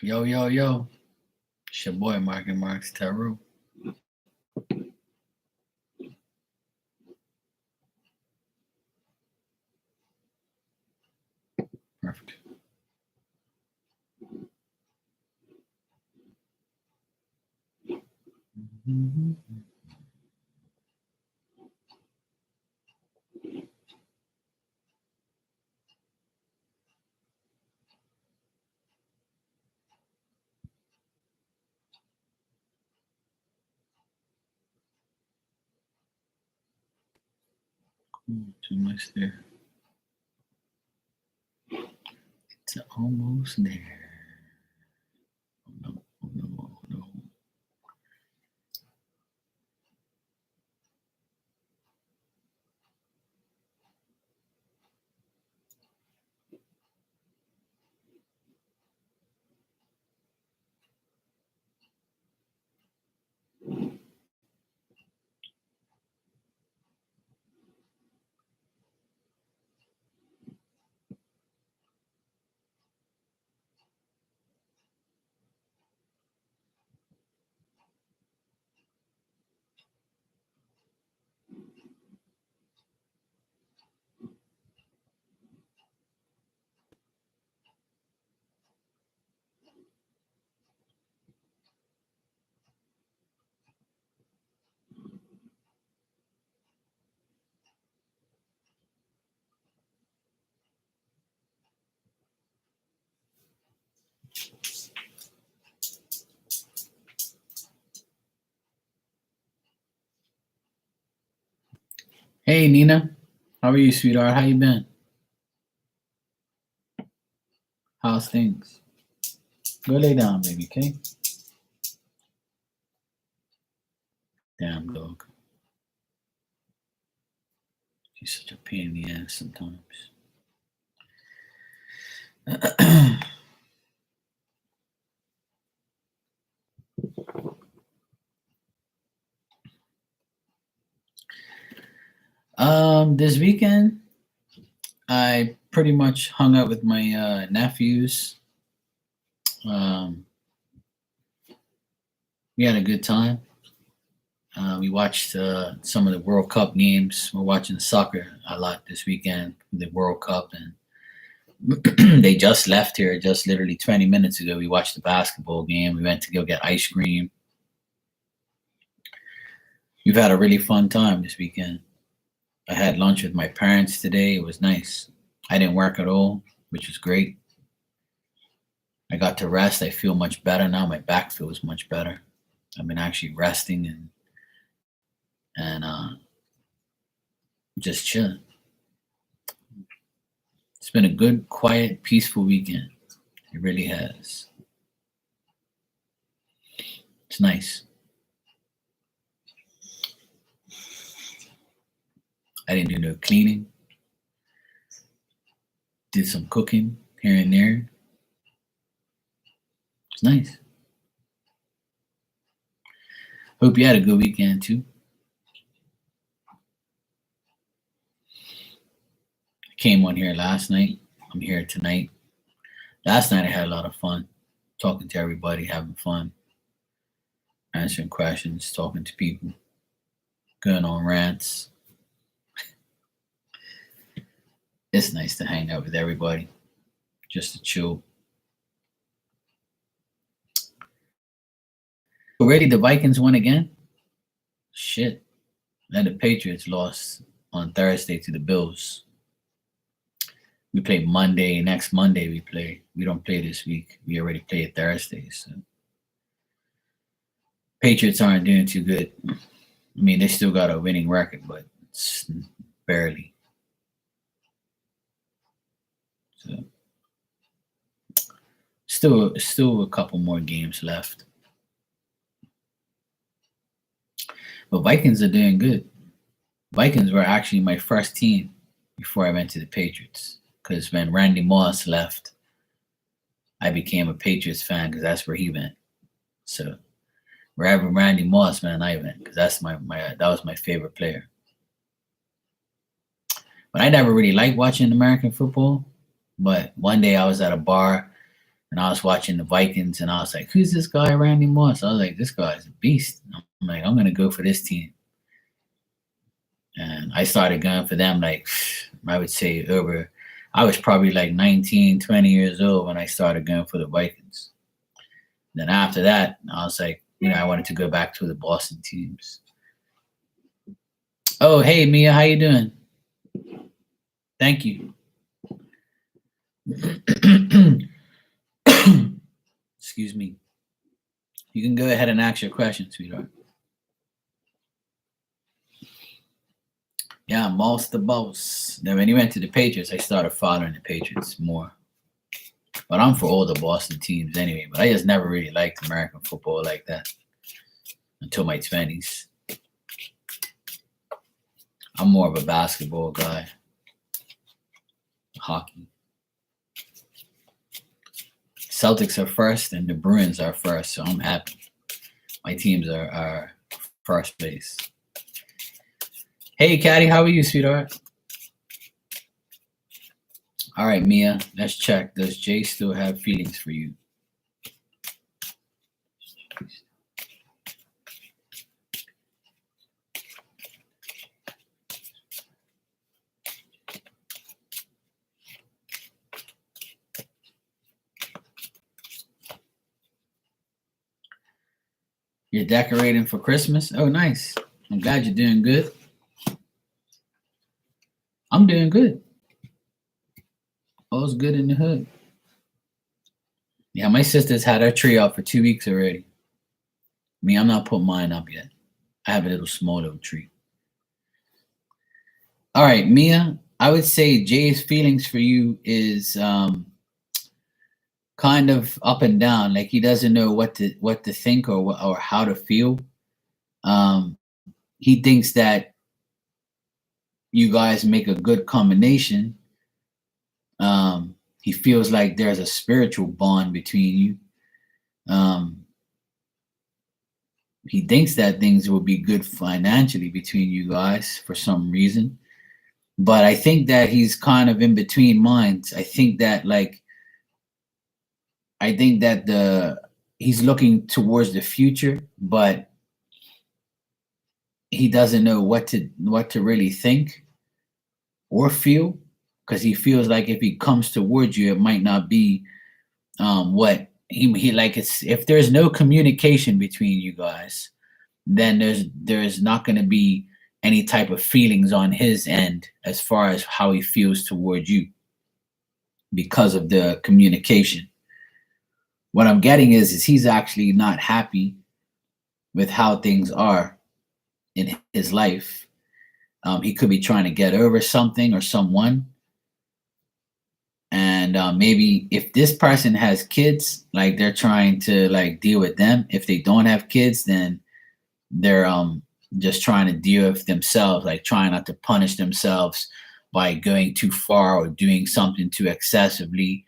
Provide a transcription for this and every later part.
Yo, yo, yo. It's your boy, Mark and Mark's Tarot. Perfect. Mm-hmm. Too much there. It's almost there. Oh no, oh no, oh no. Hey, Nina. How are you, sweetheart? How you been? How's things? Go lay down, baby, okay? Damn dog. She's such a pain in the ass sometimes. This weekend, I pretty much hung out with my nephews. Um, we had a good time. We watched some of the World Cup games. We're watching soccer a lot this weekend, the World Cup, and they just left here just literally 20 minutes ago. We watched the basketball game. We went to go get ice cream. We've had a really fun time this weekend. I had lunch with my parents today. It was nice. I didn't work at all, which was great. I got to rest. I feel much better now. My back feels much better. I've been actually resting and just chilling. It's been a good, quiet, peaceful weekend. It really has. It's nice. I didn't do no cleaning. Did some cooking here and there. It's nice. Hope you had a good weekend too. I came on here last night. I'm here tonight. Last night I had a lot of fun talking to everybody, having fun, answering questions, talking to people, going on rants. It's nice to hang out with everybody, just to chill. Already the Vikings won again? Shit. And the Patriots lost on Thursday to the Bills. We play Monday. Next Monday we play. We don't play this week. We already played Thursday. So Patriots aren't doing too good. I mean, they still got a winning record, but it's barely. So still a couple more games left. But Vikings are doing good. Vikings were actually my first team before I went to the Patriots. Because when Randy Moss left, I became a Patriots fan because that's where he went. So wherever Randy Moss went, I went because that's that was my favorite player. But I never really liked watching American football. But one day I was at a bar And I was watching the Vikings, and I was like, "Who's this guy, Randy Moss?" I was like, "This guy's a beast." I'm like, "I'm gonna go for this team." And I started going for them like I would say over. I was probably like 19, 20 years old when I started going for the Vikings. Then after that, I was like, I wanted to go back to the Boston teams. Oh, hey Mia, how you doing? Thank you. Excuse me. You can go ahead and ask your question, sweetheart. Yeah, Moss the boss. Then when he went to the Patriots, I started following the Patriots more. But I'm for all the Boston teams anyway. But I just never really liked American football like that until my 20s. I'm more of a basketball guy. Hockey. Celtics are first and the Bruins are first, so I'm happy. My teams are first place. Hey, Caddy, how are you, sweetheart? All right, Mia, let's check. Does Jay still have feelings for you? You're decorating for Christmas? Oh, nice. I'm glad you're doing good. I'm doing good. All's good in the hood. Yeah, my sister's had her tree up for 2 weeks already. Me, I'm not putting mine up yet. I have a small little tree. All right, Mia, I would say Jay's feelings for you is kind of up and down. Like he doesn't know what to think or how to feel. He thinks that you guys make a good combination. He feels like there's a spiritual bond between you. He thinks that things will be good financially between you guys for some reason. But I think that he's kind of in between minds. I think that he's looking towards the future, but he doesn't know what to really think or feel, because he feels like if he comes towards you, it might not be what he like. It's if there's no communication between you guys, then there's not going to be any type of feelings on his end as far as how he feels towards you because of the communication. What I'm getting is he's actually not happy with how things are in his life. He could be trying to get over something or someone. And maybe if this person has kids, like they're trying to like deal with them. If they don't have kids, then they're just trying to deal with themselves, like trying not to punish themselves by going too far or doing something too excessively.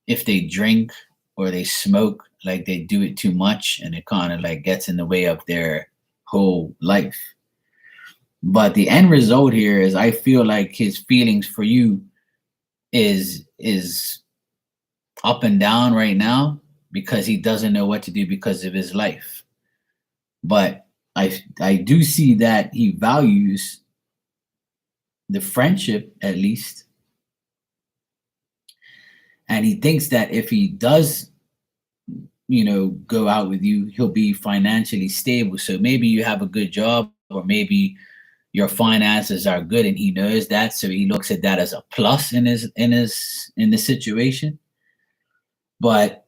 If they drink or they smoke, like they do it too much and it kind of like gets in the way of their whole life. But the end result here is I feel like his feelings for you is up and down right now because he doesn't know what to do because of his life. But I do see that he values the friendship at least. And he thinks that if he does, go out with you, he'll be financially stable. So maybe you have a good job, or maybe your finances are good and he knows that. So he looks at that as a plus in the situation. But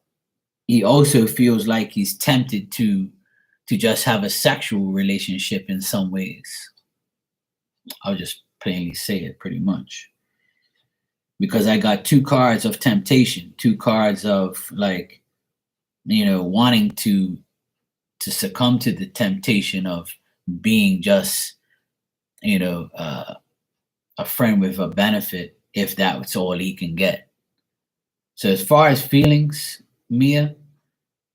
he also feels like he's tempted to just have a sexual relationship in some ways. I'll just plainly say it pretty much. Because I got 2 cards of temptation, 2 cards of like, wanting to succumb to the temptation of being just, a friend with a benefit if that's all he can get. So as far as feelings, Mia,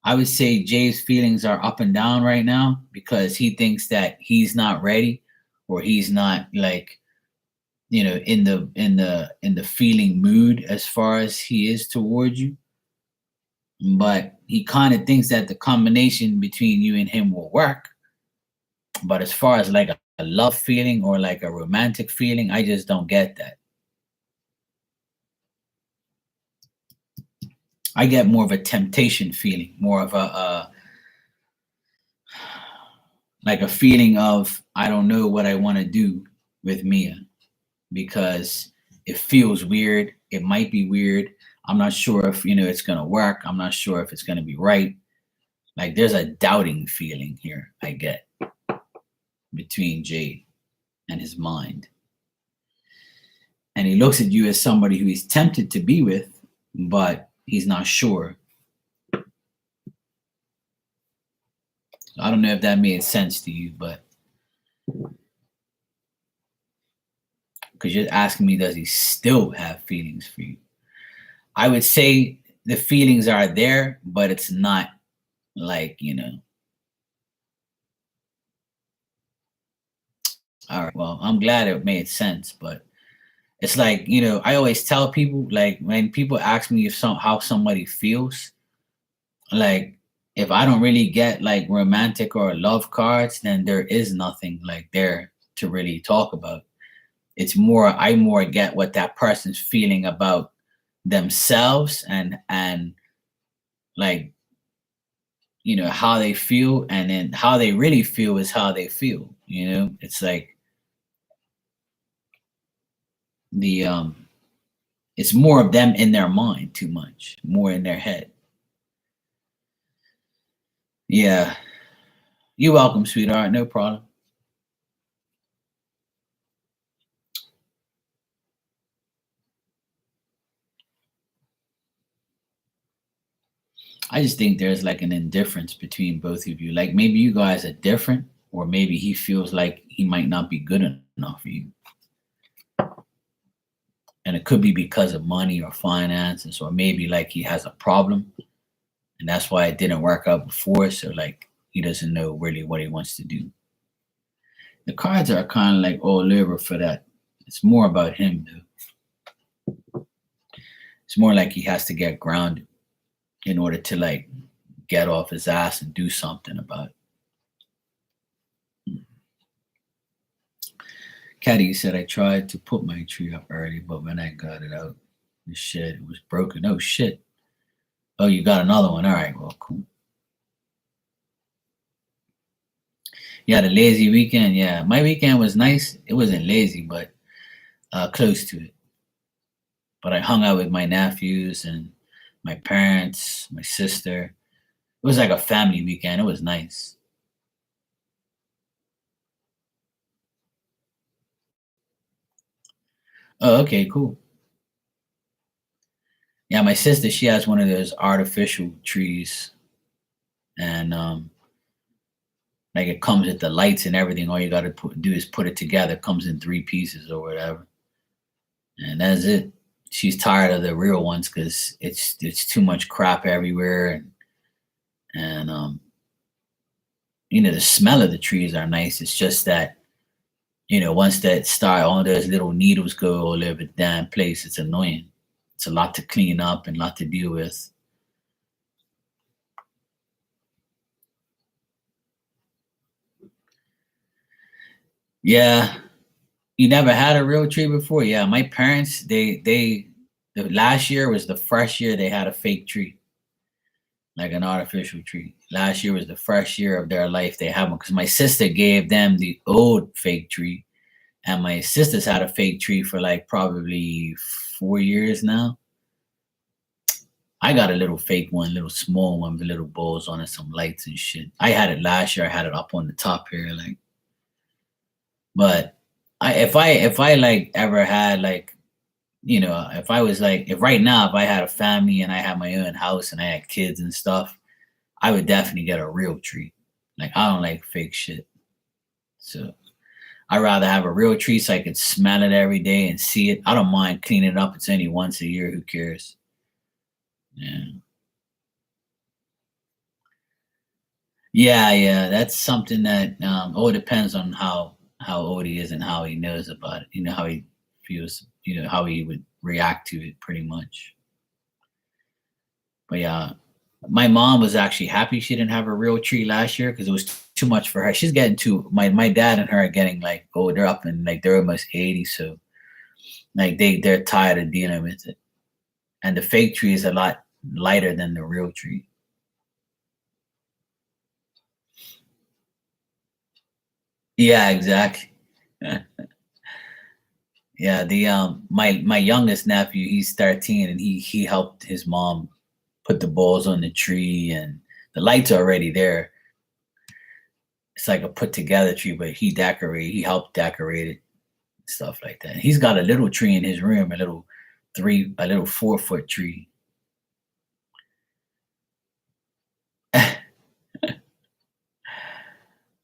I would say Jay's feelings are up and down right now because he thinks that he's not ready or he's not like in the feeling mood as far as he is towards you, but he kind of thinks that the combination between you and him will work. But as far as like a love feeling or like a romantic feeling, I just don't get that. I get more of a temptation feeling, more of a like a feeling of I don't know what I want to do with Mia because it feels weird. It might be weird. I'm not sure if it's gonna work. I'm not sure if it's gonna be right. Like there's a doubting feeling here I get between Jade and his mind. And he looks at you as somebody who he's tempted to be with, but he's not sure. So I don't know if that made sense to you, but because you're asking me, does he still have feelings for you? I would say the feelings are there, but it's not like, all right, well, I'm glad it made sense, but it's like, I always tell people, like, when people ask me how somebody feels, like, if I don't really get like romantic or love cards, then there is nothing like there to really talk about. It's more, I more get what that person's feeling about themselves and like, how they feel, and then how they really feel is how they feel. It's like the it's more of them in their mind too much, more in their head. Yeah. You're welcome, sweetheart. No problem. I just think there's like an indifference between both of you. Like maybe you guys are different, or maybe he feels like he might not be good enough for you. And it could be because of money or finances, or maybe like he has a problem and that's why it didn't work out before. So like he doesn't know really what he wants to do. The cards are kind of like all over for that. It's more about him, though. It's more like he has to get grounded in order to like get off his ass and do something about it. Caddy said I tried to put my tree up early, but when I got it out the shed, it was broken. Oh shit. Oh, you got another one. All right, well, cool. Yeah, the lazy weekend. Yeah, my weekend was nice. It wasn't lazy, but close to it. But I hung out with my nephews and my parents, my sister. It was like a family weekend. It was nice. Oh, okay, cool. Yeah, my sister, she has one of those artificial trees, and like it comes with the lights and everything. All you got to do is put it together. It comes in three pieces or whatever, and that's it. She's tired of the real ones because it's too much crap everywhere, and the smell of the trees are nice. It's just that once that start, all those little needles go all over the damn place. It's annoying. It's a lot to clean up and a lot to deal with. Yeah, you never had a real tree before? Yeah, my parents, the last year was the first year they had a fake tree, like an artificial tree. Last year was the first year of their life they had one because my sister gave them the old fake tree, and my sister's had a fake tree for like probably 4 years now. I got a little fake one, little small one with little balls on it, some lights and shit. I had it last year. I had it up on the top here, like. But if I like ever had like if I was like if right now if I had a family and I had my own house and I had kids and stuff, I would definitely get a real tree. Like I don't like fake shit. So I'd rather have a real tree so I could smell it every day and see it. I don't mind cleaning it up. It's only once a year. Who cares? Yeah. Yeah. That's something that all depends on how old he is and how he knows about it. How he if he was, how he would react to it, pretty much. But yeah, my mom was actually happy she didn't have a real tree last year because it was too much for her. She's getting too my dad and her are getting like, oh, they're up and like they're almost 80, so like they're tired of dealing with it. And the fake tree is a lot lighter than the real tree. Yeah, exactly. Yeah, the my youngest nephew, he's 13, and he helped his mom put the balls on the tree, and the lights are already there. It's like a put together tree, but he helped decorate it, stuff like that. He's got a little tree in his room, a little 4 foot tree.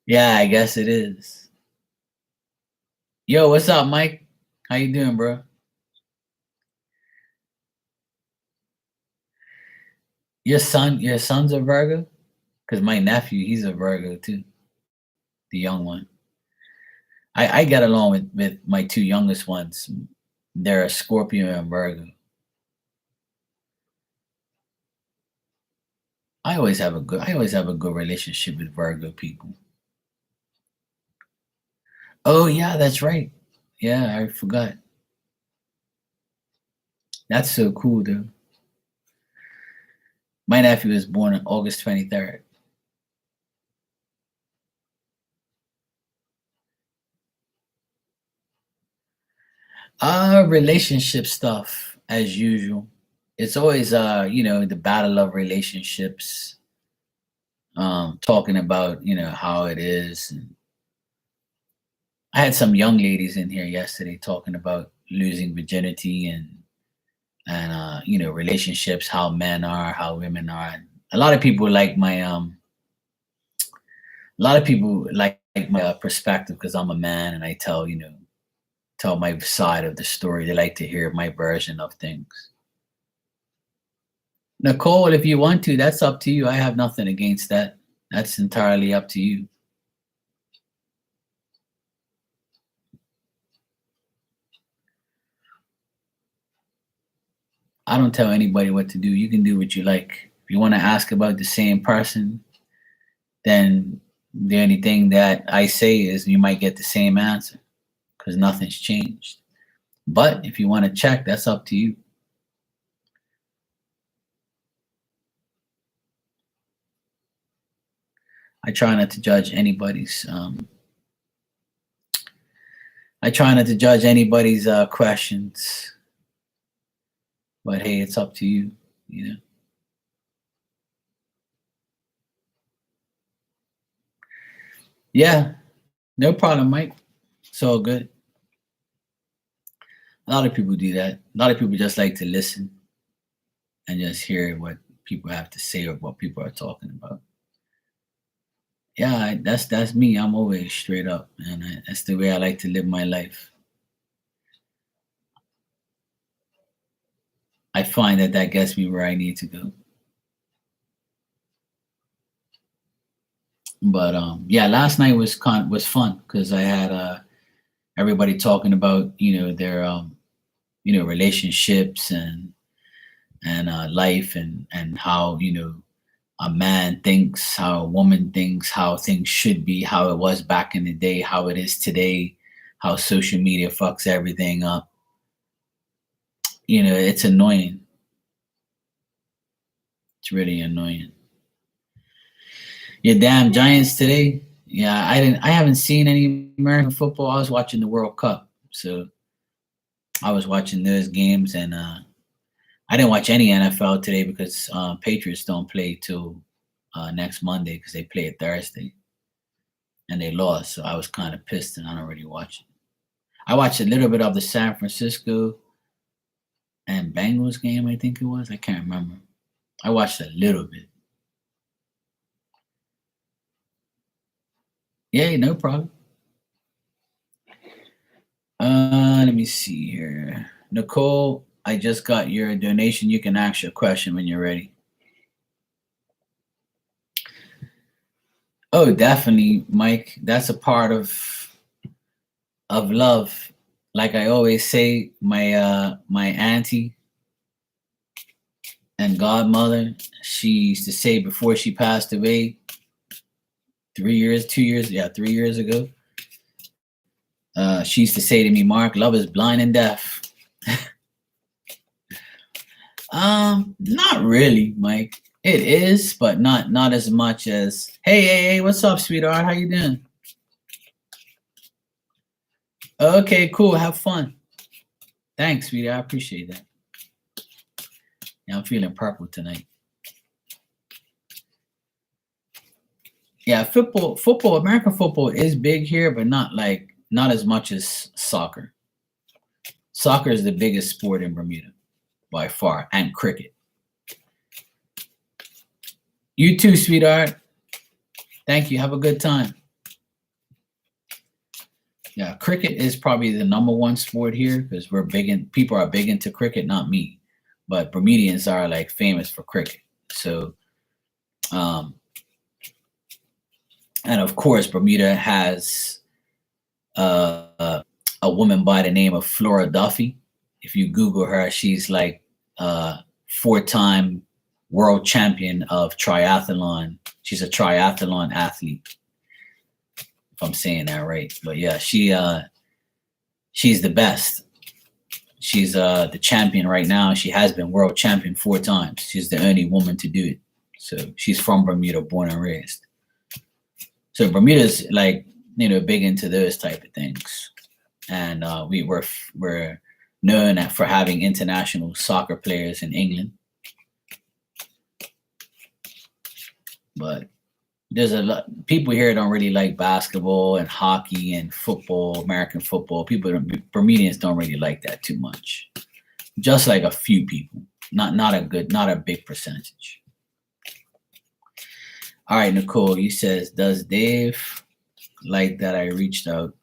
Yeah, I guess it is. Yo, what's up, Mike? How you doing, bro? Your son's a Virgo? Because my nephew, he's a Virgo too, the young one. I get along with my two youngest ones. They're a Scorpio and Virgo. I always have a good relationship with Virgo people. Oh yeah, that's right. Yeah, I forgot. That's so cool, though. My nephew was born on August 23rd. Relationship stuff as usual. It's always the battle of relationships. Talking about how it is. And I had some young ladies in here yesterday talking about losing virginity and relationships, how men are, how women are. And a lot of people like my perspective because I'm a man and I tell my side of the story. They like to hear my version of things. Nicole, if you want to, that's up to you. I have nothing against that. That's entirely up to you. I don't tell anybody what to do. You can do what you like. If you want to ask about the same person, then the only thing that I say is you might get the same answer because nothing's changed. But if you want to check, that's up to you. I try not to judge anybody's. I try not to judge anybody's questions. But hey, it's up to you. You know. Yeah, no problem, Mike. It's all good. A lot of people do that. A lot of people just like to listen and just hear what people have to say or what people are talking about. Yeah, that's me. I'm always straight up, and that's the way I like to live my life. I find that gets me where I need to go. But yeah, last night was fun because I had everybody talking about their relationships and life and how a man thinks, how a woman thinks, how things should be, how it was back in the day, how it is today, how social media fucks everything up. It's annoying. It's really annoying. Your damn Giants today. Yeah, I haven't seen any American football. I was watching the World Cup, so I was watching those games, and I didn't watch any NFL today because Patriots don't play till next Monday because they play it Thursday, and they lost. So I was kind of pissed, and I don't really watch it. I watched a little bit of the San Francisco and Bengals game. I think it was. I can't remember. I watched a little bit. Yeah, no problem. Let me see here. Nicole, I just got your donation. You can ask your question when you're ready. Oh, definitely, Mike. That's a part of love. like I always say, my auntie and godmother, she used to say before she passed away 3 years ago. She used to say to me, Mark, love is blind and deaf. Not really, Mike. It is, but not as much as hey, what's up, sweetheart? How you doing? Okay, cool. Have fun. Thanks, sweetie. I appreciate that. Yeah, I'm feeling purple tonight. Yeah, football, American football is big here, but not as much as soccer. Soccer is the biggest sport in Bermuda by far, and cricket. You too, sweetheart. Thank you. Have a good time. Yeah, cricket is probably the #1 sport here because people are big into cricket, not me. But Bermudians are like famous for cricket. So and of course Bermuda has a woman by the name of Flora Duffy. If you Google her, she's like 4-time world champion of triathlon. She's a triathlon athlete, if I'm saying that right. But yeah, she's the best. She's the champion right now. She has been world champion 4 times. She's the only woman to do it. So she's from Bermuda, born and raised. So Bermuda's like, big into those type of things. And we're known for having international soccer players in England. But there's a lot people here don't really like basketball and hockey and football, American football. Bermudians don't really like that too much. Just like a few people, not a big percentage. All right, Nicole, you says, does Dave like that I reached out?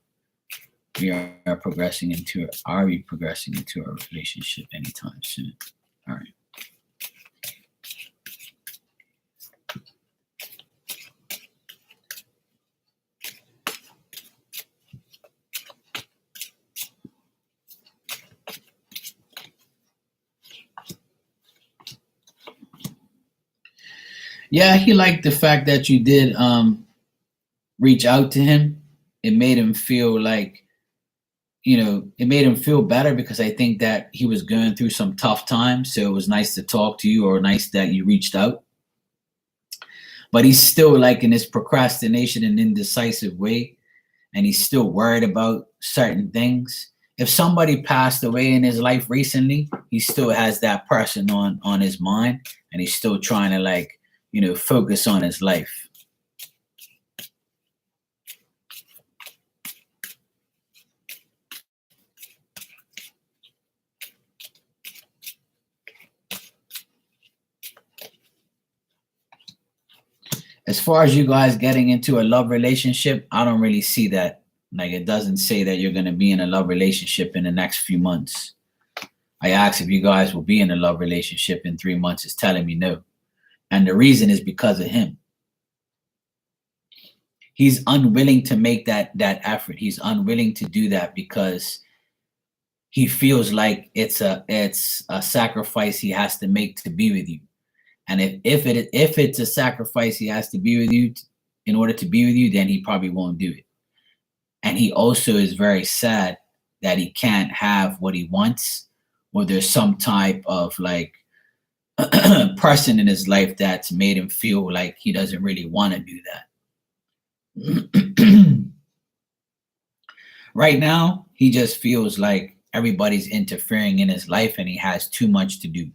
Are we progressing into a relationship anytime soon? All right. Yeah, he liked the fact that you did reach out to him. It made him feel like, it made him feel better because I think that he was going through some tough times. So it was nice to talk to you, or nice that you reached out. But he's still like in his procrastination and indecisive way, and he's still worried about certain things. If somebody passed away in his life recently, he still has that person on his mind, and he's still trying to focus on his life. As far as you guys getting into a love relationship, I don't really see that. Like, it doesn't say that you're going to be in a love relationship in the next few months. I asked if you guys will be in a love relationship in 3 months. It's telling me no. And the reason is because of him. He's unwilling to make that effort. He's unwilling to do that because he feels like it's a sacrifice he has to make to be with you. And if it's a sacrifice he has to be with you in order to be with you, then he probably won't do it. And he also is very sad that he can't have what he wants, or there's some type of person in his life that's made him feel like he doesn't really want to do that. Right now, he just feels like everybody's interfering in his life and he has too much to do.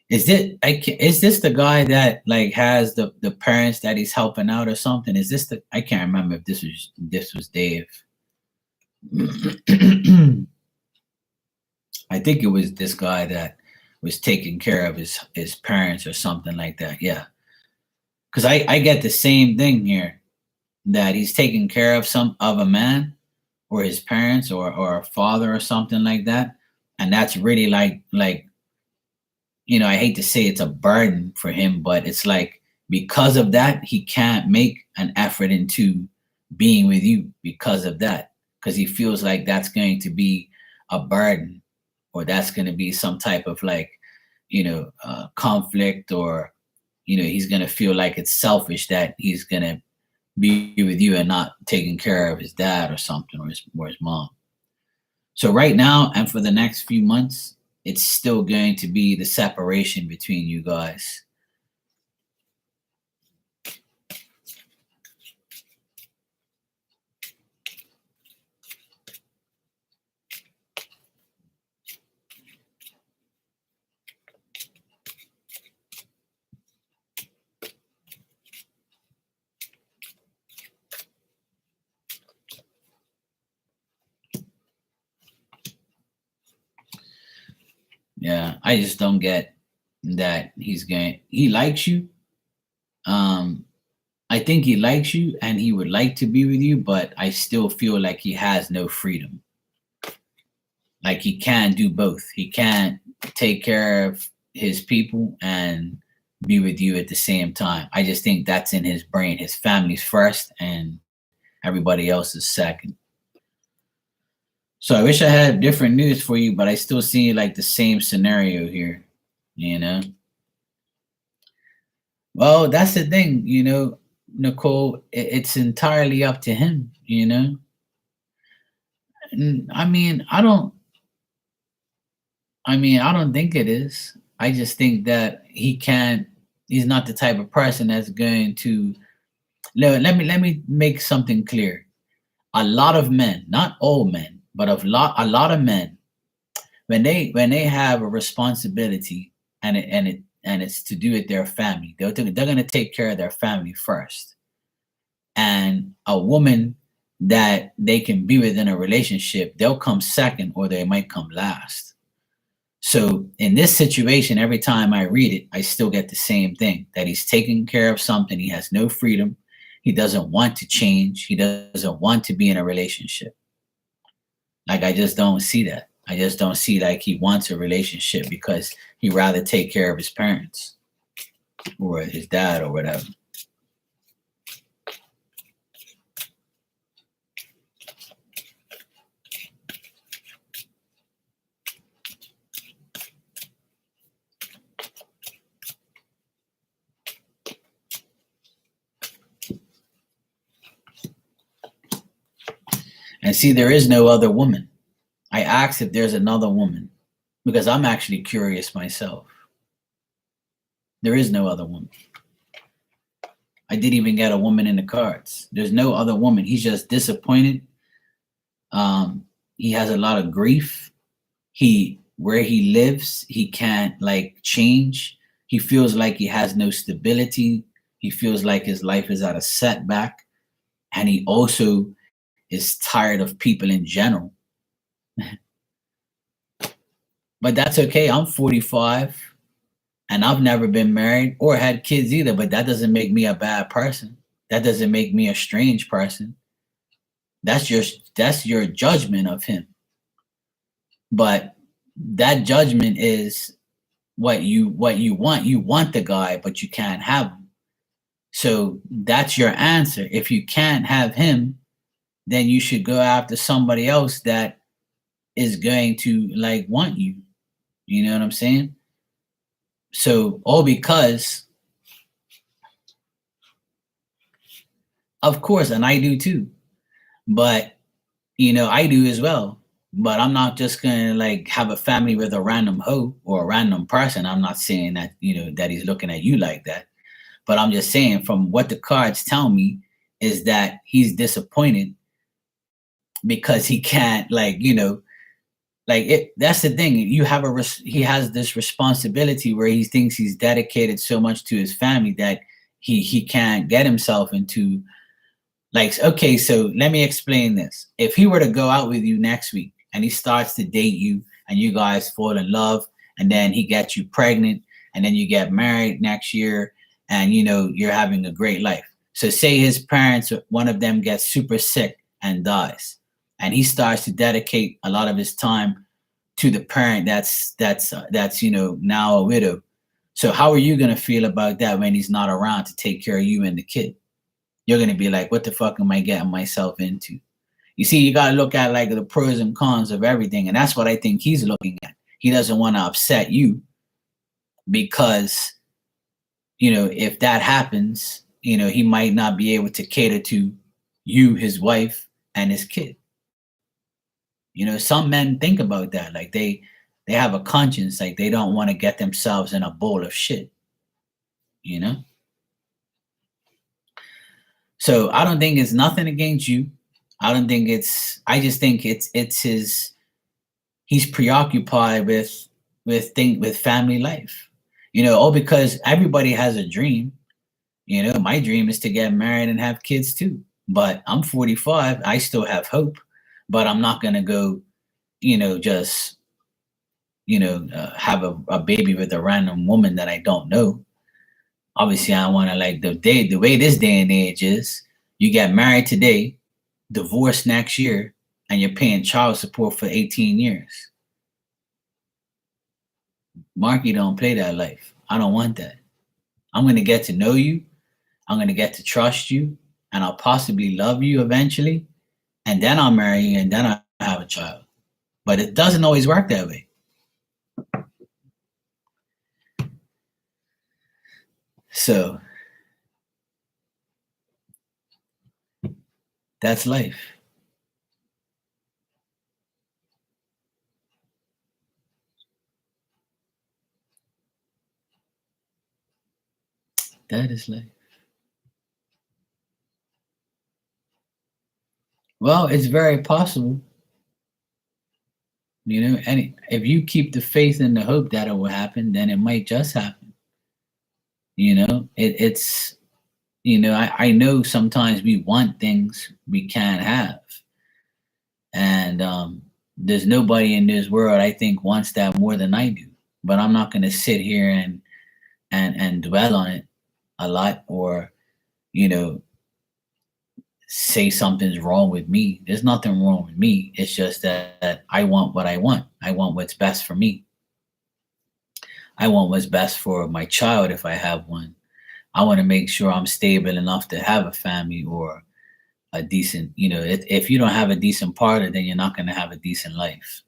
Is this the guy that has the parents that he's helping out or something? I can't remember if this was Dave. I think it was this guy that was taking care of his parents or something like that. Yeah. Because I get the same thing here, that he's taking care of a man or his parents or a father or something like that. And that's really I hate to say it's a burden for him, but it's like, because of that, he can't make an effort into being with you because of that. because he feels like that's going to be a burden, or that's going to be some type of like, conflict, or he's going to feel like it's selfish that he's going to be with you and not taking care of his dad or something, or his mom. So right now and for the next few months, it's still going to be the separation between you guys. Yeah, I just don't get that he likes you. Um, I think he likes you and he would like to be with you, but I still feel like he has no freedom. Like he can't do both. He can't take care of his people and be with you at the same time. I just think that's in his brain. His family's first and everybody else is second. So I wish I had different news for you, but I still see like the same scenario here, you know? Well, that's the thing, Nicole, it's entirely up to him, I mean, I don't think it is. I just think that he's not the type of person that's going to let me make something clear. A lot of men, not all men, but a lot of men, when they have a responsibility, and it's to do with their family, they're going to take care of their family first. And a woman that they can be with in a relationship, they'll come second, or they might come last. So in this situation, every time I read it, I still get the same thing, that he's taking care of something. He has no freedom. He doesn't want to change. He doesn't want to be in a relationship. Like, I just don't see that. I just don't see like he wants a relationship because he'd rather take care of his parents or his dad or whatever. And see, there is no other woman. I asked if there's another woman because I'm actually curious myself. There is no other woman. I didn't even get a woman in the cards. There's no other woman. He's just disappointed. He has a lot of grief. Where he lives, he can't like change. He feels like he has no stability. He feels like his life is at a setback. And he also is tired of people in general. But that's okay. I'm 45 and I've never been married or had kids either, but that doesn't make me a bad person. That doesn't make me a strange person. That's your judgment of him. But that judgment is what you want. You want the guy, but you can't have him. So that's your answer. If you can't have him, then you should go after somebody else that is going to like want you. You know what I'm saying? So all because, of course, and I do too, but I do as well. But I'm not just gonna like have a family with a random hoe or a random person. I'm not saying that that he's looking at you like that, but I'm just saying from what the cards tell me is that he's disappointed because he can't that's the thing. He has this responsibility where he thinks he's dedicated so much to his family that he can't get himself into okay, so let me explain this. If he were to go out with you next week and he starts to date you and you guys fall in love and then he gets you pregnant and then you get married next year and you're having a great life. So say his parents, one of them gets super sick and dies, and he starts to dedicate a lot of his time to the parent that's now a widow. So how are you going to feel about that when he's not around to take care of you and the kid? You're going to be like, what the fuck am I getting myself into? You see, you gotta look at like the pros and cons of everything, and that's what I think he's looking at. He doesn't want to upset you because, if that happens, he might not be able to cater to you, his wife, and his kid. Some men think about that. Like they have a conscience, like they don't want to get themselves in a bowl of shit, you know? So I don't think it's nothing against you. I don't think I just think it's he's preoccupied with family life. Because everybody has a dream. My dream is to get married and have kids too. But I'm 45. I still have hope, but I'm not going to go, just, have a baby with a random woman that I don't know. Obviously, I want to like the way this day and age is, you get married today, divorce next year, and you're paying child support for 18 years. Marky don't play that life. I don't want that. I'm going to get to know you. I'm going to get to trust you, and I'll possibly love you eventually, and then I'll marry you, and then I'll have a child. But it doesn't always work that way. So that's life. That is life. Well, it's very possible. And if you keep the faith and the hope that it will happen, then it might just happen. It's I know sometimes we want things we can't have, and there's nobody in this world I think wants that more than I do. But I'm not going to sit here and dwell on it a lot, or you know say something's wrong with me. There's nothing wrong with me. It's just that I want what I want. I want what's best for me. I want what's best for my child if I have one. I want to make sure I'm stable enough to have a family, or a decent, if you don't have a decent partner, then you're not going to have a decent life.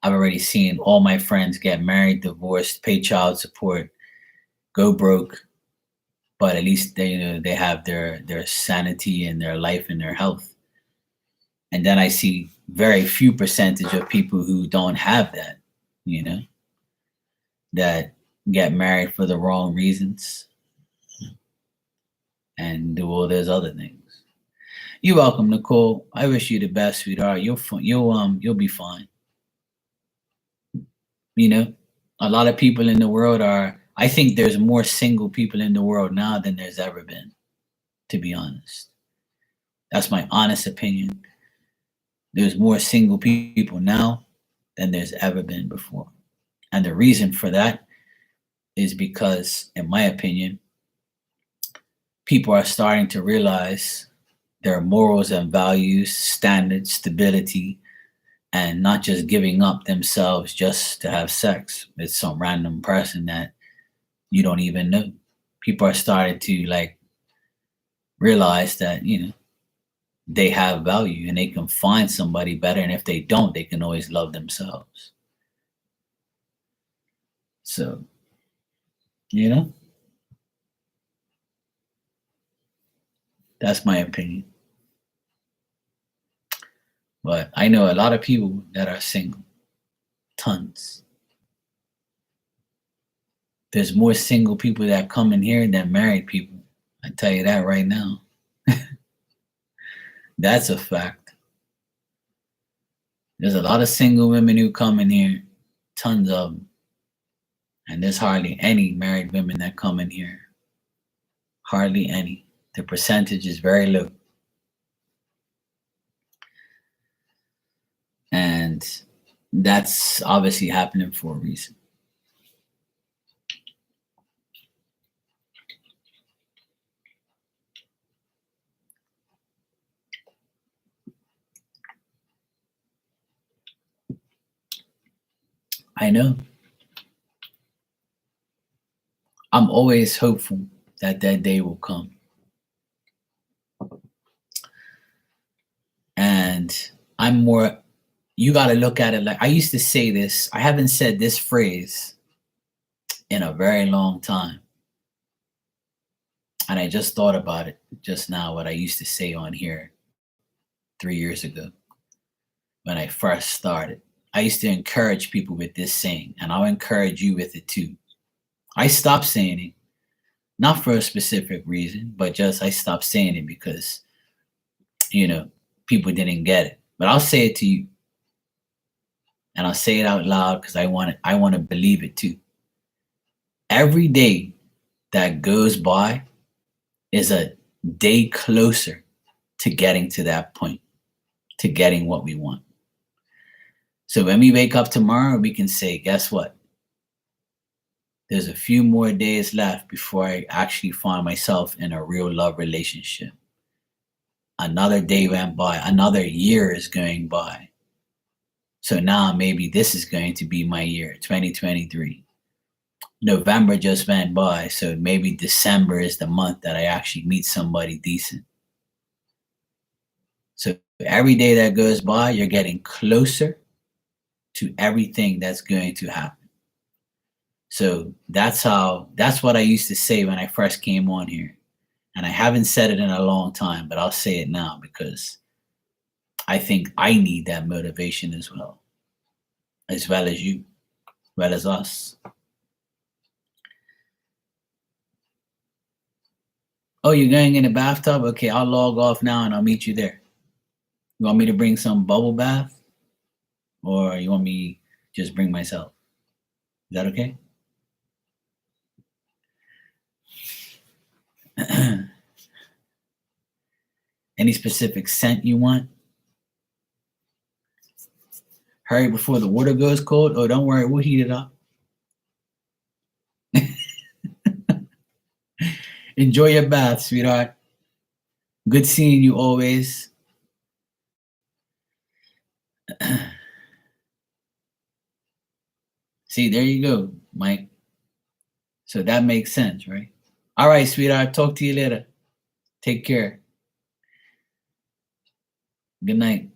I've already seen all my friends get married, divorced, pay child support, go broke, but at least they have their sanity and their life and their health. And then I see very few percentage of people who don't have that, that get married for the wrong reasons and do all those other things. You're welcome, Nicole. I wish you the best, sweetheart. You'll be fine. A lot of people in the world I think there's more single people in the world now than there's ever been, to be honest. That's my honest opinion. There's more single people now than there's ever been before. And the reason for that is because, in my opinion, people are starting to realize their morals and values, standards, stability, and not just giving up themselves just to have sex with some random person that you don't even know. People are starting to realize that, they have value and they can find somebody better. And if they don't, they can always love themselves. So, that's my opinion. But I know a lot of people that are single. Tons. There's more single people that come in here than married people. I tell you that right now. That's a fact. There's a lot of single women who come in here, tons of them. And there's hardly any married women that come in here. Hardly any. The percentage is very low. And that's obviously happening for a reason. I know. I'm always hopeful that day will come. And I'm more, you got to look at it like, I used to say this, I haven't said this phrase in a very long time. And I just thought about it just now, what I used to say on here 3 years ago when I first started. I used to encourage people with this saying, and I'll encourage you with it too. I stopped saying it, not for a specific reason, but just I stopped saying it because, people didn't get it. But I'll say it to you. And I'll say it out loud because I want to believe it too. Every day that goes by is a day closer to getting to that point, to getting what we want. So when we wake up tomorrow, we can say, guess what? There's a few more days left before I actually find myself in a real love relationship. Another day went by, another year is going by. So now maybe this is going to be my year, 2023. November just went by, so maybe December is the month that I actually meet somebody decent. So every day that goes by, you're getting closer to everything that's going to happen. So that's what I used to say when I first came on here. And I haven't said it in a long time, but I'll say it now because I think I need that motivation as well as you, as well as us. Oh, you're going in the bathtub? Okay, I'll log off now and I'll meet you there. You want me to bring some bubble bath? Or you want me just bring myself? Is that okay? Any specific scent you want? Hurry before the water goes cold? Oh, don't worry, we'll heat it up. Enjoy your bath, sweetheart. Good seeing you always. See, there you go, Mike. So that makes sense, right? All right, sweetheart. Talk to you later. Take care. Good night.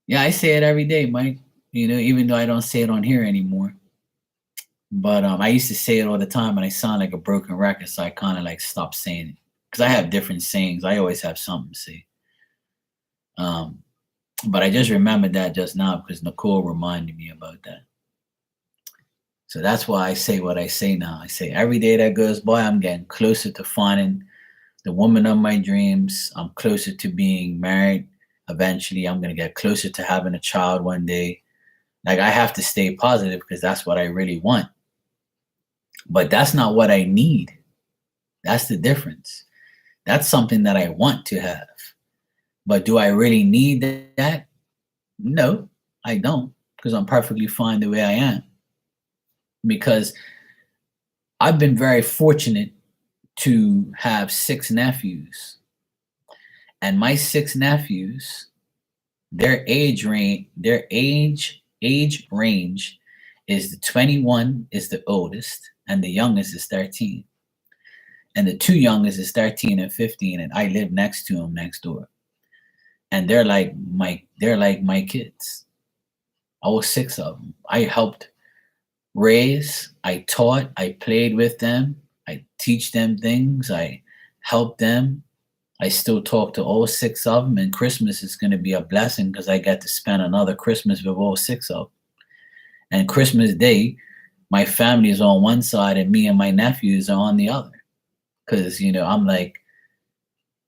Yeah, I say it every day, Mike. Even though I don't say it on here anymore. But I used to say it all the time, and I sound like a broken record, so I kind of like stopped saying it because I have different sayings. I always have something to say. But I just remembered that just now because Nicole reminded me about that. So that's why I say what I say now. I say every day that goes by, I'm getting closer to finding the woman of my dreams. I'm closer to being married. Eventually, I'm going to get closer to having a child one day. Like, I have to stay positive because that's what I really want. But that's not what I need. That's the difference. That's something that I want to have. But do I really need that? No, I don't, because I'm perfectly fine the way I am. Because I've been very fortunate to have 6 nephews. And my 6 nephews, their age range is the 21 is the oldest, and the youngest is 13. And the 2 youngest is 13 and 15, and I live next to them next door. And they're like my kids. All 6 of them. I helped raise, I taught, I played with them, I teach them things, I help them. I still talk to all 6 of them, and Christmas is going to be a blessing because I get to spend another Christmas with all 6 of them. And Christmas Day, my family is on one side and me and my nephews are on the other. Because, I'm like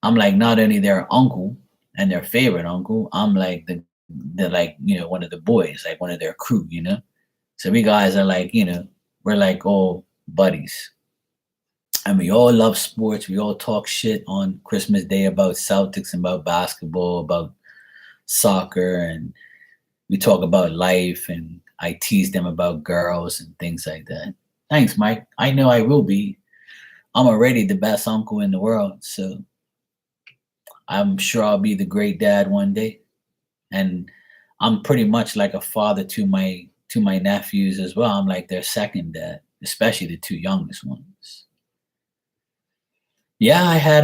not only their uncle and their favorite uncle, I'm like one of the boys, like one of their crew, So we guys are like, we're like all buddies. And we all love sports. We all talk shit on Christmas Day about Celtics and about basketball, about soccer, and we talk about life, and I tease them about girls and things like that. Thanks, Mike. I know I will be. I'm already the best uncle in the world, so I'm sure I'll be the great dad one day. And I'm pretty much like a father to my nephews as well. I'm like their second dad, especially the 2 youngest ones. Yeah, I had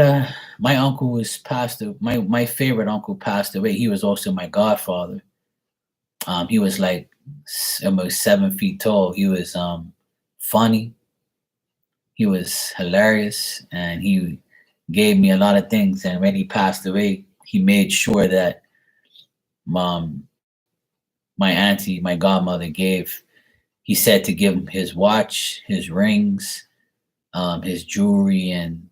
my uncle was passed. My favorite uncle passed away. He was also my godfather. He was like almost 7 feet tall. He was funny. He was hilarious, and he gave me a lot of things. And when he passed away, he made sure that mom, my auntie, my godmother gave. He said to give him his watch, his rings, his jewelry, and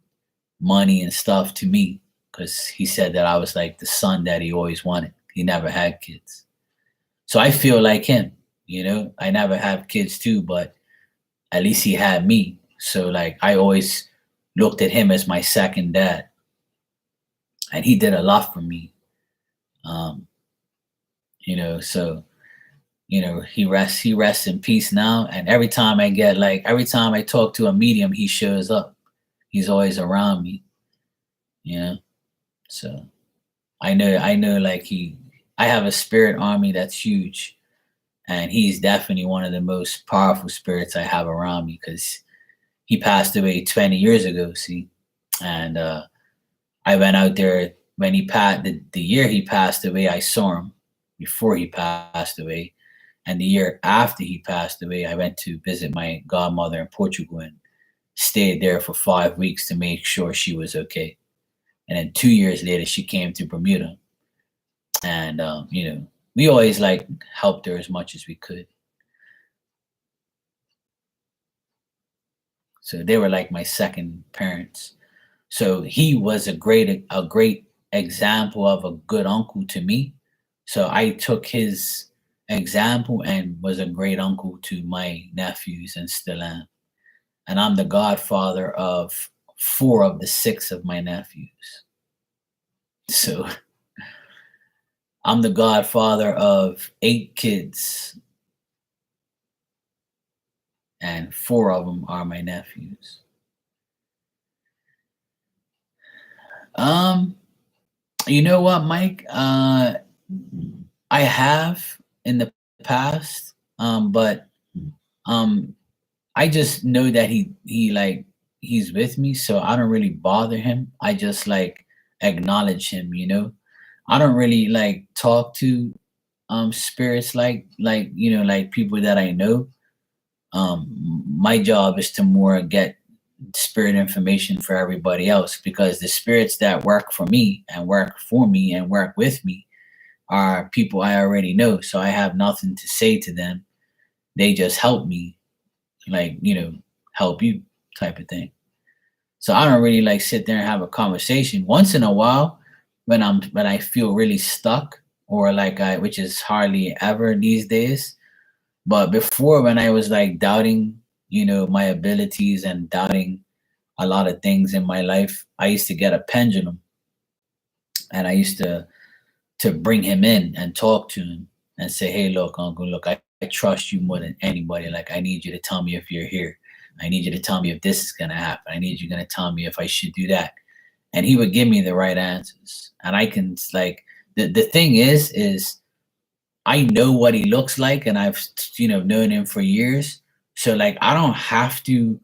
money and stuff to me, because he said that I was like the son that he always wanted. He never had kids. So I feel like him, you know. I never have kids too, but at least he had me. So like I always looked at him as my second dad, and he did a lot for me. Um, so he rests in peace now. And every time I talk to a medium, he shows up. He's always around me, you know. So I know like I have a spirit army that's huge, and he's definitely one of the most powerful spirits I have around me, because he passed away 20 years ago, see. And I went out there when he passed the year he passed away. I saw him before he passed away, and the year after he passed away, I went to visit my godmother in Portugal and stayed there for 5 weeks to make sure she was okay. And then 2 years later, she came to Bermuda, and we always like helped her as much as we could. So they were like my second parents. So he was a great example of a good uncle to me. So I took his example and was a great uncle to my nephews and still am. And I'm the godfather of four of the six of my nephews. So I'm the godfather of eight kids, and four of them are my nephews. Um, you know what, Mike? I have in the past, but um, I just know that he's with me, so I don't really bother him. I just like acknowledge him, you know. I don't really like talk to spirits like like people that I know. My job is to more get spirit information for everybody else, because the spirits that work for me and work for me and work with me are people I already know. So I have nothing to say to them. They just help me, like, help you type of thing. So I don't really like sit there and have a conversation. Once in a while, when I feel really stuck, or like which is hardly ever these days. But before, when I was like doubting, my abilities and doubting a lot of things in my life, I used to get a pendulum, and I used to bring him in and talk to him and say, "Hey, look, Uncle, look, I trust you more than anybody. Like, I need you to tell me if you're here. I need you to tell me if this is gonna happen. I need you gonna tell me if I should do that." And he would give me the right answers. And I can like the thing is I know what he looks like, and I've known him for years. So like I don't have to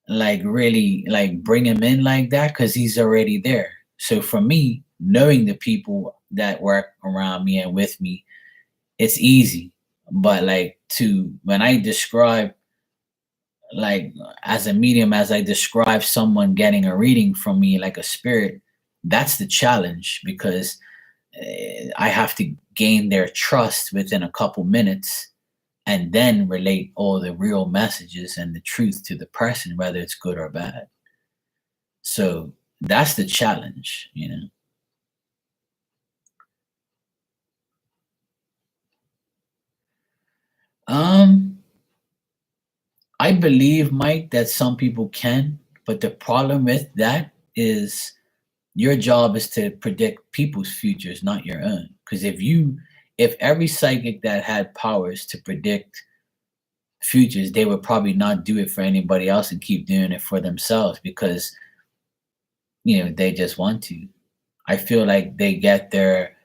like really like bring him in like that, because he's already there. So for me, knowing the people that work around me and with me, it's easy. But like to when I describe, like, as a medium, as I describe someone getting a reading from me like a spirit, that's the challenge, because I have to gain their trust within a couple minutes, and then relate all the real messages and the truth to the person, whether it's good or bad. So that's the challenge. Um, I believe, Mike, that some people can, but the problem with that is your job is to predict people's futures, not your own. Because if every psychic that had powers to predict futures, they would probably not do it for anybody else and keep doing it for themselves, because they just want to. I feel like they get there.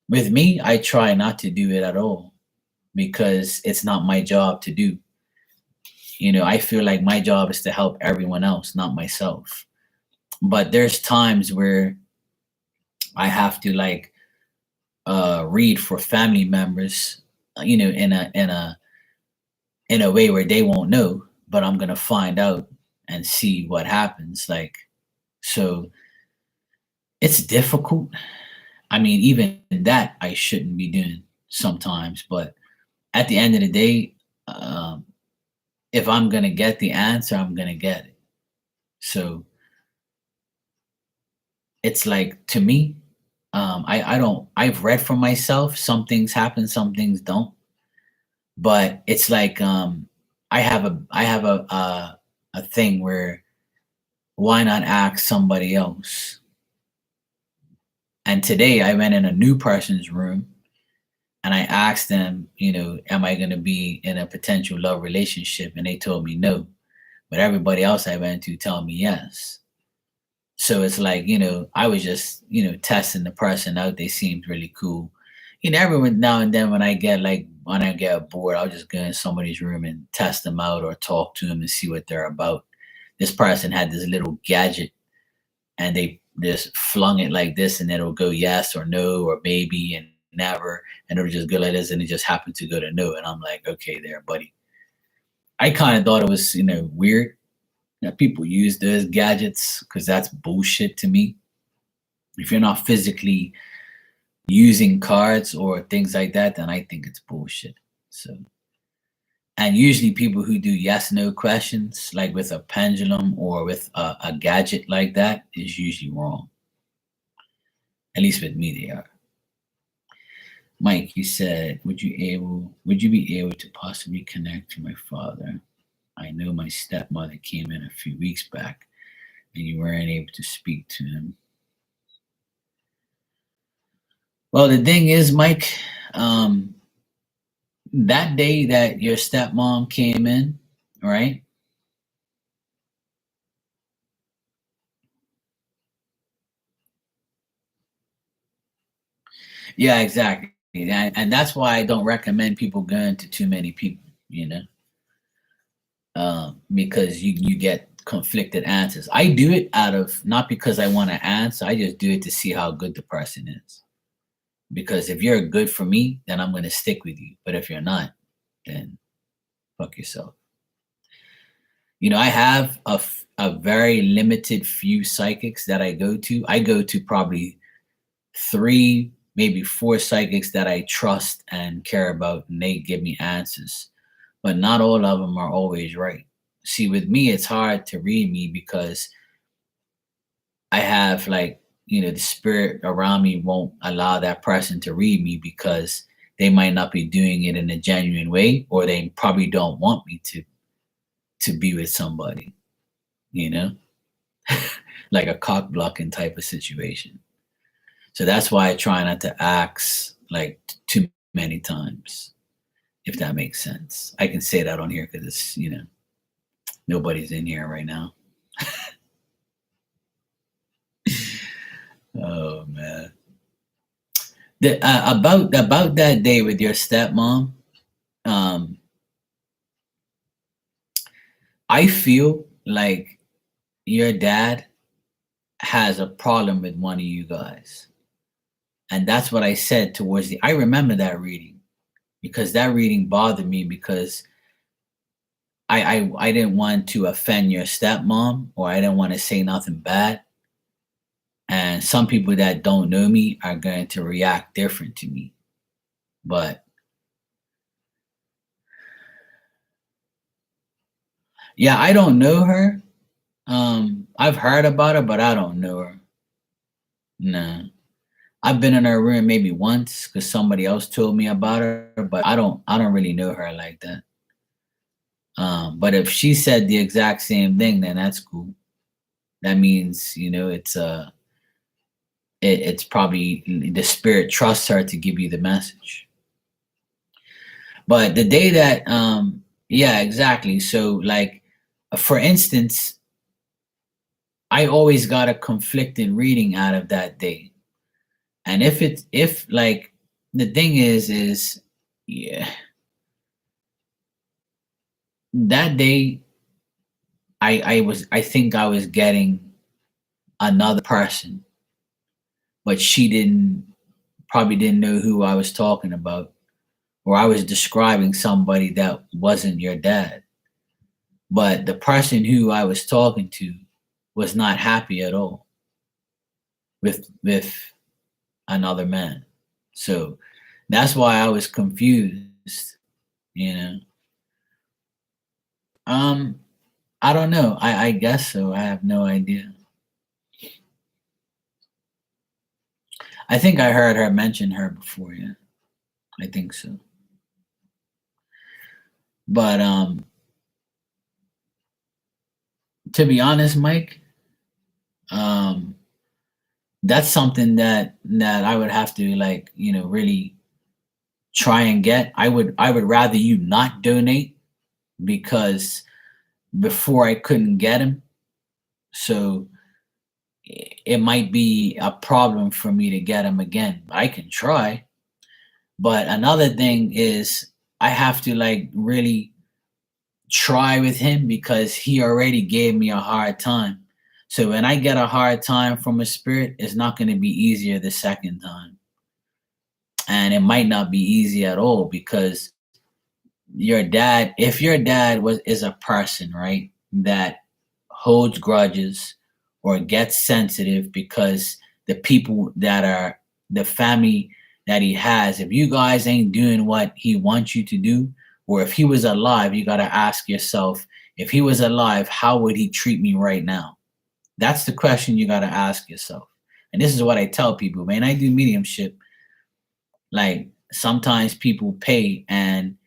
With me, I try not to do it at all, because it's not my job to do. I feel like my job is to help everyone else, not myself. But there's times where I have to like read for family members, in a way where they won't know, but I'm gonna find out and see what happens. Like, so it's difficult. I mean, even that I shouldn't be doing sometimes, but at the end of the day, um, if I'm gonna get the answer, I'm gonna get it. So it's like, to me, I don't. I've read for myself. Some things happen, some things don't. But it's like, I have a thing where, why not ask somebody else? And today I went in a new person's room and I asked them, am I going to be in a potential love relationship? And they told me no. But everybody else I went to told me yes. So it's like, I was just, testing the person out. They seemed really cool. Every now and then when I get bored, I'll just go in somebody's room and test them out or talk to them and see what they're about. This person had this little gadget and they just flung it like this and it'll go yes or no or maybe and never, and it'll just go like this and it just happened to go to no. And I'm like, okay there, buddy. I kind of thought it was, weird that people use those gadgets because that's bullshit to me. If you're not physically using cards or things like that, then I think it's bullshit. So, and usually people who do yes no questions, like with a pendulum or with a gadget like that, is usually wrong. At least with me, they are. Mike, you said, would you be able to possibly connect to my father? I know my stepmother came in a few weeks back and you weren't able to speak to him. Well, the thing is, Mike, um, that day that your stepmom came in, right? Yeah, exactly. And that's why I don't recommend people going to too many people, because you get conflicted answers. I do it out of not because I want to answer, I just do it to see how good the person is. Because if you're good for me, then I'm going to stick with you. But if you're not, then fuck yourself. I have a very limited few psychics that I go to. I go to probably three, maybe four psychics that I trust and care about, and they give me answers. But not all of them are always right. See, with me, it's hard to read me because I have like, the spirit around me won't allow that person to read me because they might not be doing it in a genuine way, or they probably don't want me to be with somebody, you know, like a cock blocking type of situation. So that's why I try not to ask like too many times, if that makes sense. I can say that on here because it's, nobody's in here right now. Oh man. About that day with your stepmom, um, I feel like your dad has a problem with one of you guys. And that's what I said towards the I remember that reading because that reading bothered me because I didn't want to offend your stepmom or I didn't want to say nothing bad. And some people that don't know me are going to react different to me. But yeah, I don't know her. I've heard about her, but I don't know her. No. I've been in her room maybe once because somebody else told me about her, but I don't really know her like that. But if she said the exact same thing, then that's cool. That means, it's probably the spirit trusts her to give you the message. But the day that yeah, exactly. So like for instance, I always got a conflicting reading out of that day. And if like the thing is yeah, that day I think I was getting another person, but she probably didn't know who I was talking about, or I was describing somebody that wasn't your dad. But the person who I was talking to was not happy at all with another man. So that's why I was confused, you know. Um, I don't know. I guess so. I have no idea. I think I heard her mention her before, yeah. I think so. But to be honest, Mike, um that's something that I would have to, like, really try and get. I would rather you not donate, because before I couldn't get him. So it might be a problem for me to get him again. I can try. But another thing is, I have to, like, really try with him, because he already gave me a hard time. So when I get a hard time from a spirit, it's not going to be easier the second time. And it might not be easy at all, because your dad, if your dad is a person, right, that holds grudges or gets sensitive because the people that are the family that he has, if you guys ain't doing what he wants you to do, or if he was alive, you got to ask yourself, if he was alive, how would he treat me right now? That's the question you got to ask yourself. And this is what I tell people, man. I do mediumship. Like, sometimes people pay, and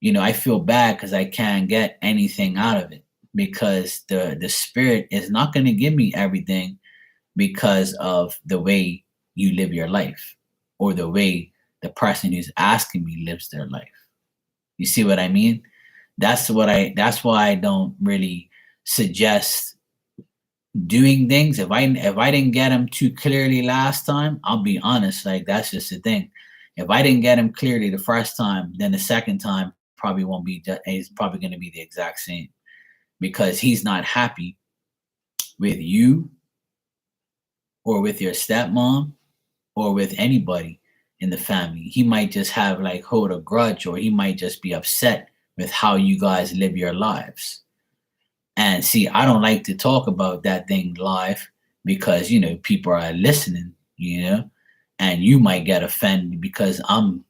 I feel bad because I can't get anything out of it, because the spirit is not going to give me everything because of the way you live your life, or the way the person who's asking me lives their life. You see what I mean? That's why I don't really suggest doing things. If I didn't get them too clearly last time, I'll be honest, like, that's just the thing. If I didn't get him clearly the first time, then the second time probably won't be. It's probably going to be the exact same, because he's not happy with you, or with your stepmom, or with anybody in the family. He might just have, like, hold a grudge, or he might just be upset with how you guys live your lives. And see, I don't like to talk about that thing live, because people are listening, and you might get offended, because I'm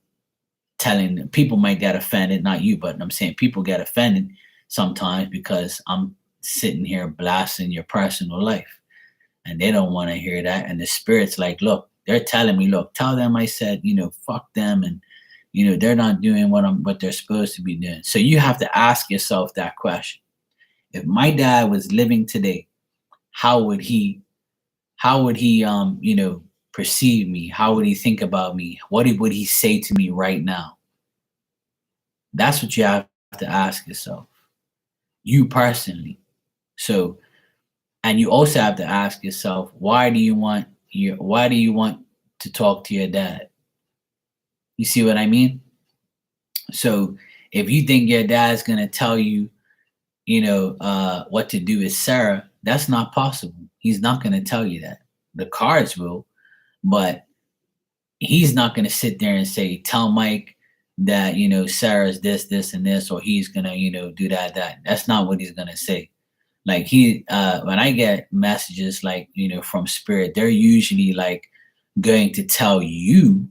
telling people might get offended, not you, but I'm saying people get offended sometimes because I'm sitting here blasting your personal life, and they don't want to hear that. And the spirit's like, look, they're telling me, look, tell them I said, fuck them, and they're not doing what they're supposed to be doing. So you have to ask yourself that question. If my dad was living today, how would he perceive me? How would he think about me? What would he say to me right now? That's what you have to ask yourself, you personally. So, and you also have to ask yourself, why do you want to talk to your dad? You see what I mean? So if you think your dad's gonna tell you, what to do with Sarah, that's not possible. He's not gonna tell you that. The cards will, but he's not gonna sit there and say, tell Mike that Sarah's this and this, or he's gonna do that. That's not what he's gonna say. Like, when I get messages, like, from spirit, they're usually, like, going to tell you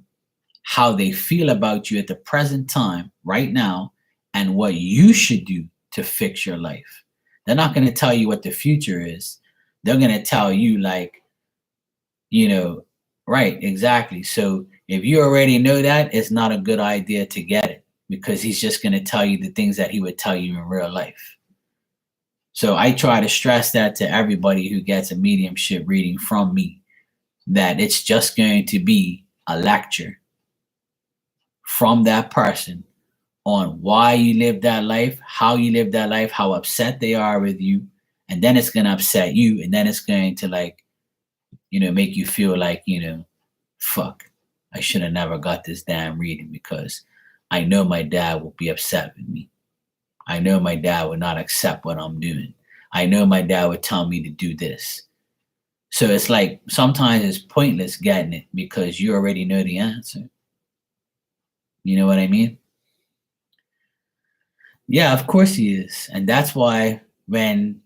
how they feel about you at the present time right now, and what you should do to fix your life. They're not going to tell you what the future is. They're going to tell you, like, right, exactly. So if you already know that, it's not a good idea to get it, because he's just going to tell you the things that he would tell you in real life. So I try to stress that to everybody who gets a mediumship reading from me, that it's just going to be a lecture from that person on why you live that life, how you live that life, how upset they are with you. And then it's going to upset you. And then it's going to, like, make you feel like, fuck, I should have never got this damn reading, because I know my dad will be upset with me. I know my dad would not accept what I'm doing. I know my dad would tell me to do this. So it's like sometimes it's pointless getting it because you already know the answer. You know what I mean? Yeah, of course he is. And that's why when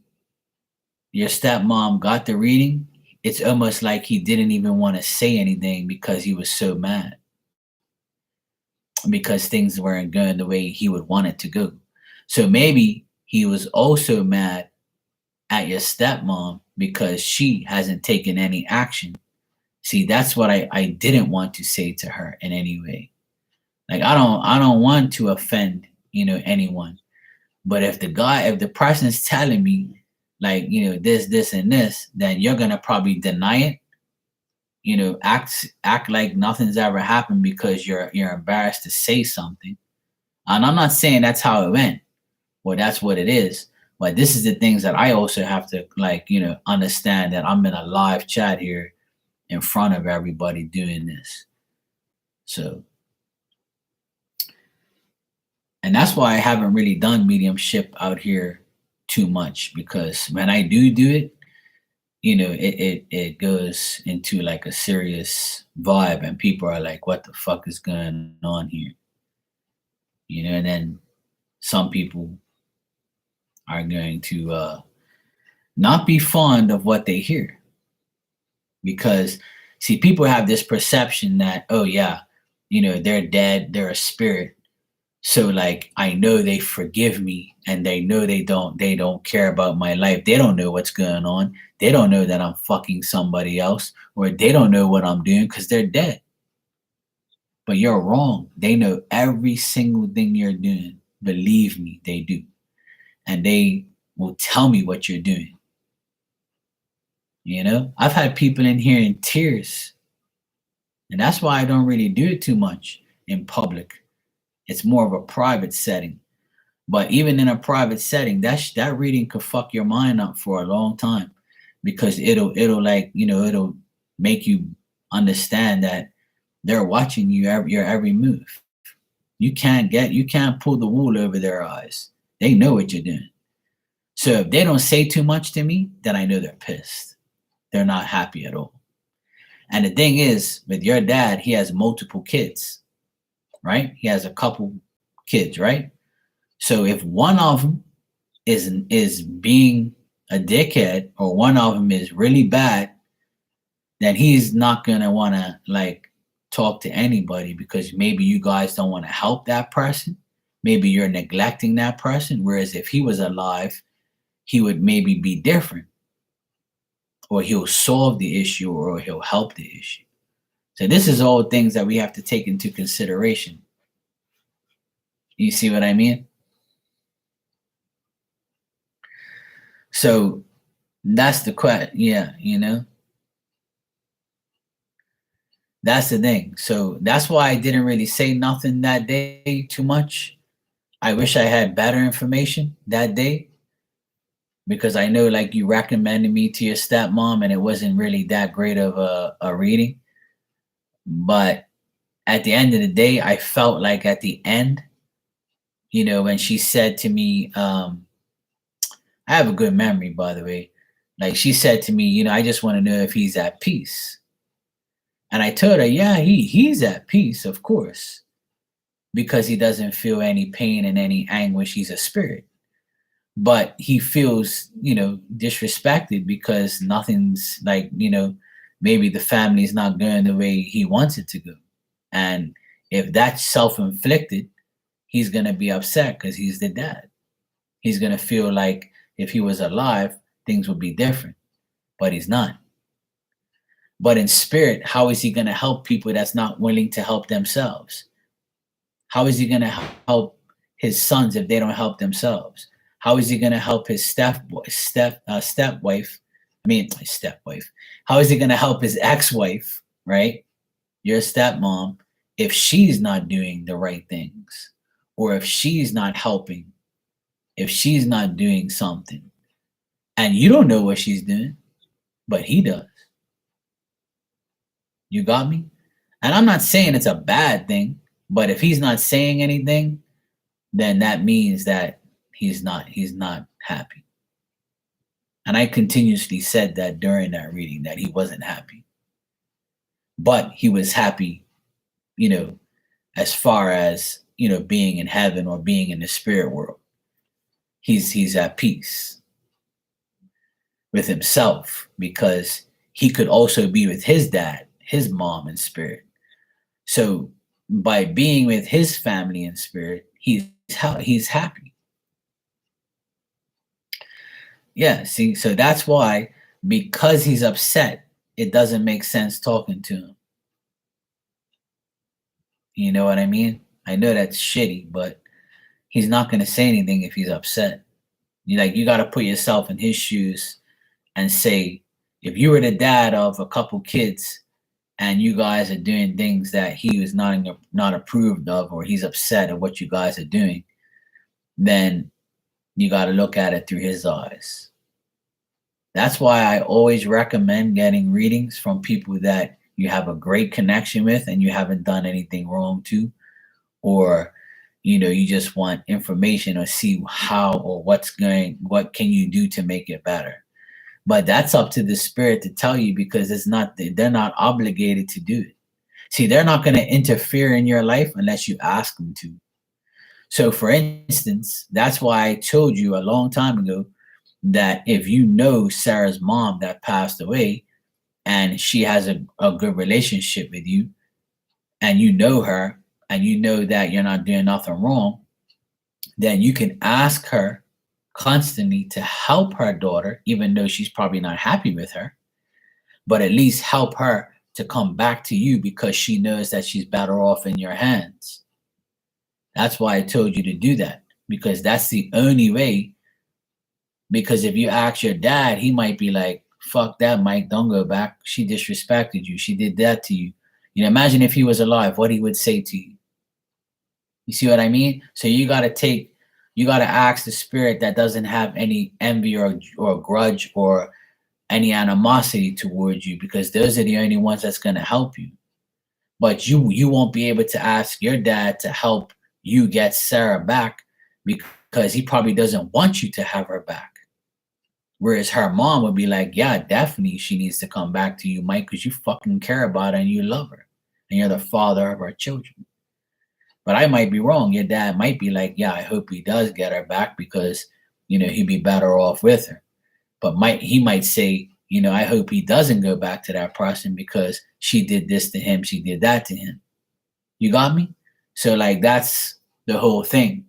your stepmom got the reading, it's almost like he didn't even want to say anything because he was so mad because things weren't going the way he would want it to go. So maybe he was also mad at your stepmom because she hasn't taken any action. See, that's what I didn't want to say to her in any way. Like I don't want to offend, anyone. But if the person's telling me like, this and this, then you're gonna probably deny it, act like nothing's ever happened because you're embarrassed to say something. And I'm not saying that's how it went, or that's what it is. But this is the things that I also have to like, understand that I'm in a live chat here in front of everybody doing this. So, and that's why I haven't really done mediumship out here too much because when I do it, it goes into like a serious vibe and people are like, what the fuck is going on here? And then some people are going to not be fond of what they hear because see, people have this perception that, oh yeah, they're dead, they're a spirit. So like I know they forgive me and they know they don't care about my life. They don't know what's going on. They don't know that I'm fucking somebody else or they don't know what I'm doing because they're dead. But you're wrong. They know every single thing you're doing. Believe me, they do. And they will tell me what you're doing. I've had people in here in tears. And that's why I don't really do it too much in public. It's more of a private setting. But even in a private setting, that reading could fuck your mind up for a long time because it'll like, it'll make you understand that they're watching your every move. You can't pull the wool over their eyes. They know what you're doing. So if they don't say too much to me, then I know they're pissed. They're not happy at all. And the thing is, with your dad, he has multiple kids, right? He has a couple kids, right? So if one of them is being a dickhead or one of them is really bad, then he's not gonna want to like talk to anybody because maybe you guys don't want to help that person. Maybe you're neglecting that person. Whereas if he was alive, he would maybe be different, or he'll solve the issue, or he'll help the issue. So this is all things that we have to take into consideration. You see what I mean? So that's the question. Yeah, that's the thing. So that's why I didn't really say nothing that day too much. I wish I had better information that day because I know like you recommended me to your stepmom and it wasn't really that great of a reading. But at the end of the day, I felt like at the end, when she said to me, I have a good memory, by the way. Like she said to me, I just want to know if he's at peace. And I told her, yeah, he's at peace, of course, because he doesn't feel any pain and any anguish. He's a spirit. But he feels, disrespected because nothing's like, maybe the family's not going the way he wants it to go. And if that's self-inflicted, he's going to be upset because he's the dad. He's going to feel like if he was alive, things would be different, but he's not. But in spirit, how is he going to help people that's not willing to help themselves? How is he going to help his sons if they don't help themselves? How is he going to help his stepwife? How is he going to help his ex-wife, right? Your stepmom, if she's not doing the right things, or if she's not helping, if she's not doing something, and you don't know what she's doing, but he does. You got me? And I'm not saying it's a bad thing, but if he's not saying anything, then that means that he's not happy. And I continuously said that during that reading that he wasn't happy. But he was happy, you know, as far as, being in heaven or being in the spirit world. He's at peace with himself because he could also be with his dad, his mom in spirit. So by being with his family in spirit, he's happy. Yeah, see, so that's why, because he's upset, it doesn't make sense talking to him. You know what I mean? I know that's shitty, but he's not going to say anything if he's upset. You got to put yourself in his shoes and say, if you were the dad of a couple kids and you guys are doing things that he was not approved of, or he's upset at what you guys are doing, then you got to look at it through his eyes. That's why I always recommend getting readings from people that you have a great connection with and you haven't done anything wrong to, or you just want information or see how or what can you do to make it better. But that's up to the spirit to tell you, because they're not obligated to do it. See, they're not going to interfere in your life unless you ask them to. So for instance, that's why I told you a long time ago that if you know Sarah's mom that passed away and she has a good relationship with you, and you know her, and you know that you're not doing nothing wrong, then you can ask her constantly to help her daughter, even though she's probably not happy with her, but at least help her to come back to you because she knows that she's better off in your hands. That's why I told you to do that, because that's the only way. Because if you ask your dad, he might be like, fuck that, Mike, don't go back. She disrespected you. She did that to you. Imagine if he was alive, what he would say to you. You see what I mean? So you got to ask the spirit that doesn't have any envy or grudge or any animosity towards you, because those are the only ones that's going to help you. But you won't be able to ask your dad to help you get Sarah back, because he probably doesn't want you to have her back. Whereas her mom would be like, yeah, definitely she needs to come back to you, Mike, because you fucking care about her and you love her and you're the father of her children. But I might be wrong. Your dad might be like, yeah, I hope he does get her back because, he'd be better off with her. But he might say, I hope he doesn't go back to that person because she did this to him, she did that to him. You got me? So that's the whole thing.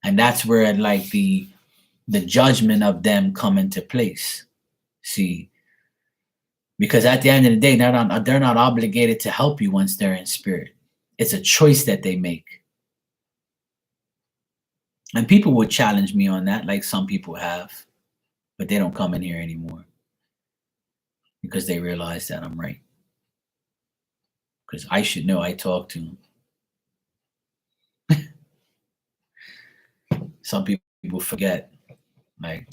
And that's where the judgment of them come into place. See, because at the end of the day, they're not obligated to help you once they're in spirit. It's a choice that they make. And people would challenge me on that, like some people have, but they don't come in here anymore because they realize that I'm right. Because I should know I talk to them. Some people forget. Like,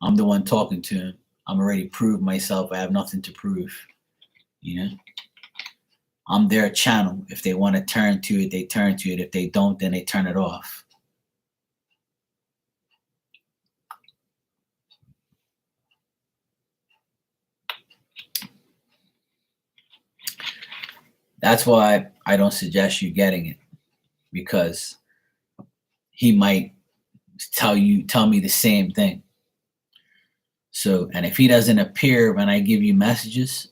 I'm the one talking to him. I'm already proved myself. I have nothing to prove. I'm their channel. If they want to turn to it, they turn to it. If they don't, then they turn it off. That's why I don't suggest you getting it, because he might tell me the same thing. So, and if he doesn't appear when I give you messages,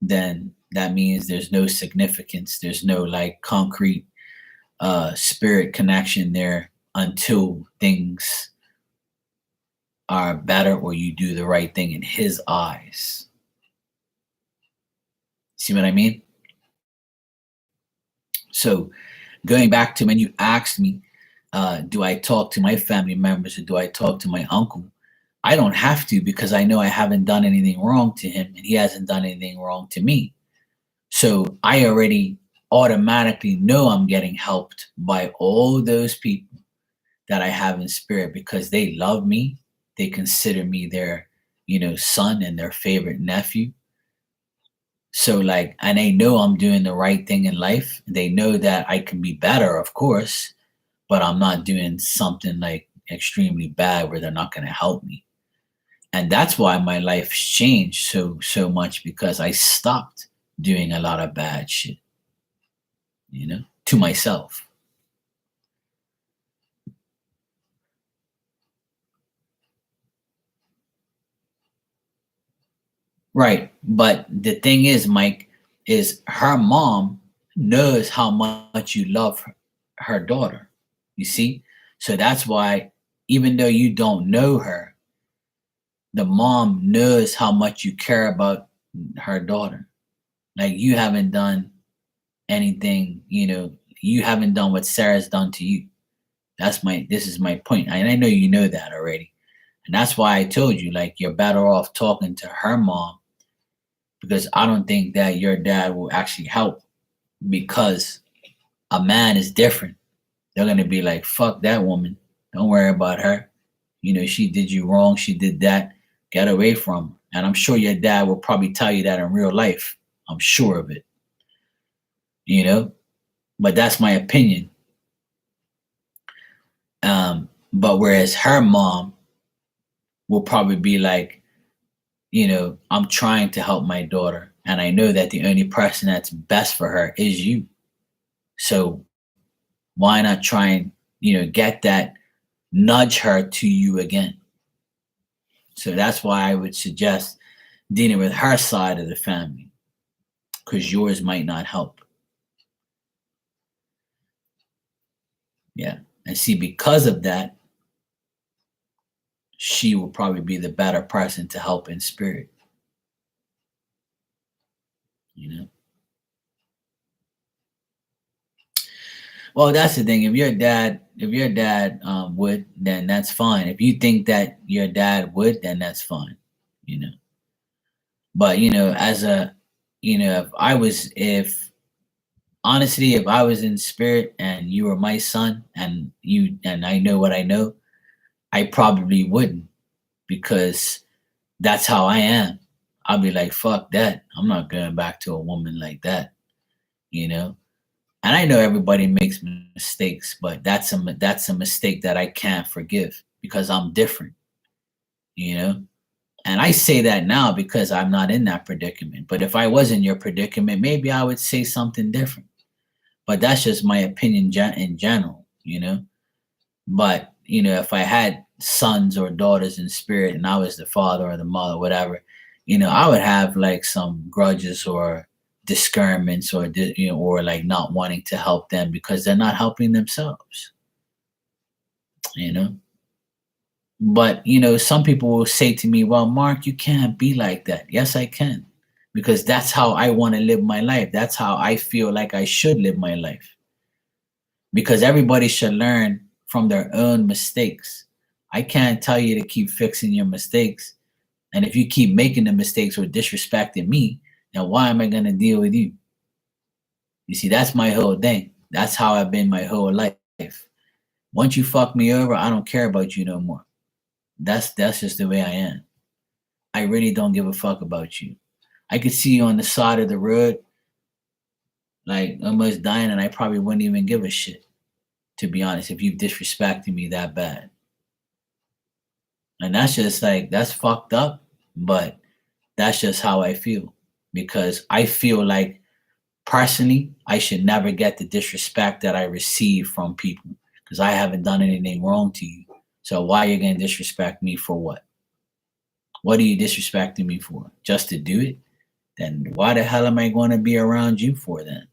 then that means there's no significance. There's no concrete spirit connection there until things are better or you do the right thing in his eyes. See what I mean? So going back to when you asked me, do I talk to my family members or do I talk to my uncle? I don't have to, because I know I haven't done anything wrong to him and he hasn't done anything wrong to me. So I already automatically know I'm getting helped by all those people that I have in spirit, because they love me. They consider me their, son and their favorite nephew. So and they know I'm doing the right thing in life. They know that I can be better, of course, but I'm not doing something extremely bad where they're not going to help me. And that's why my life's changed so much, because I stopped doing a lot of bad shit, to myself. Right. But the thing is, Mike, is her mom knows how much you love her daughter. You see? So that's why, even though you don't know her, the mom knows how much you care about her daughter. Like, you haven't done anything, you haven't done what Sarah's done to you. This is my point. And I know you know that already. And that's why I told you, like, you're better off talking to her mom, because I don't think that your dad will actually help, because a man is different. They're going to be like, fuck that woman. Don't worry about her. She did you wrong. She did that. Get away from her. And I'm sure your dad will probably tell you that in real life. I'm sure of it. But that's my opinion. But whereas her mom will probably be like, I'm trying to help my daughter, and I know that the only person that's best for her is you. So why not try and, get that, nudge her to you again? So that's why I would suggest dealing with her side of the family, because yours might not help. Yeah. And see, because of that, she will probably be the better person to help in spirit. You know? Well, that's the thing. If your dad would, then that's fine. If you think that your dad would, then that's fine. You know. But as a, if honestly, if I was in spirit and you were my son, and I know what I know, I probably wouldn't, because that's how I am. I'll be like, fuck that. I'm not going back to a woman like that. You know. And I know everybody makes mistakes, but that's a mistake that I can't forgive, because I'm different, you know? And I say that now because I'm not in that predicament. But if I was in your predicament, maybe I would say something different. But that's just my opinion in general, But, if I had sons or daughters in spirit and I was the father or the mother, whatever, I would have like some grudges or discernments, or or like not wanting to help them because they're not helping themselves, you know. But some people will say to me, well, Mark, you can't be like that. Yes, I can, because that's how I want to live my life. That's how I feel like I should live my life, because everybody should learn from their own mistakes. I can't tell you to keep fixing your mistakes, and if you keep making the mistakes or disrespecting me, then why am I going to deal with you? You see, that's my whole thing. That's how I've been my whole life. Once you fuck me over, I don't care about you no more. That's just the way I am. I really don't give a fuck about you. I could see you on the side of the road, like almost dying, and I probably wouldn't even give a shit, to be honest, if you disrespected me that bad. And that's just like, that's fucked up, but that's just how I feel. Because I feel like, personally, I should never get the disrespect that I receive from people, because I haven't done anything wrong to you. So why are you going to disrespect me for what? What are you disrespecting me for? Just to do it? Then why the hell am I going to be around you for then?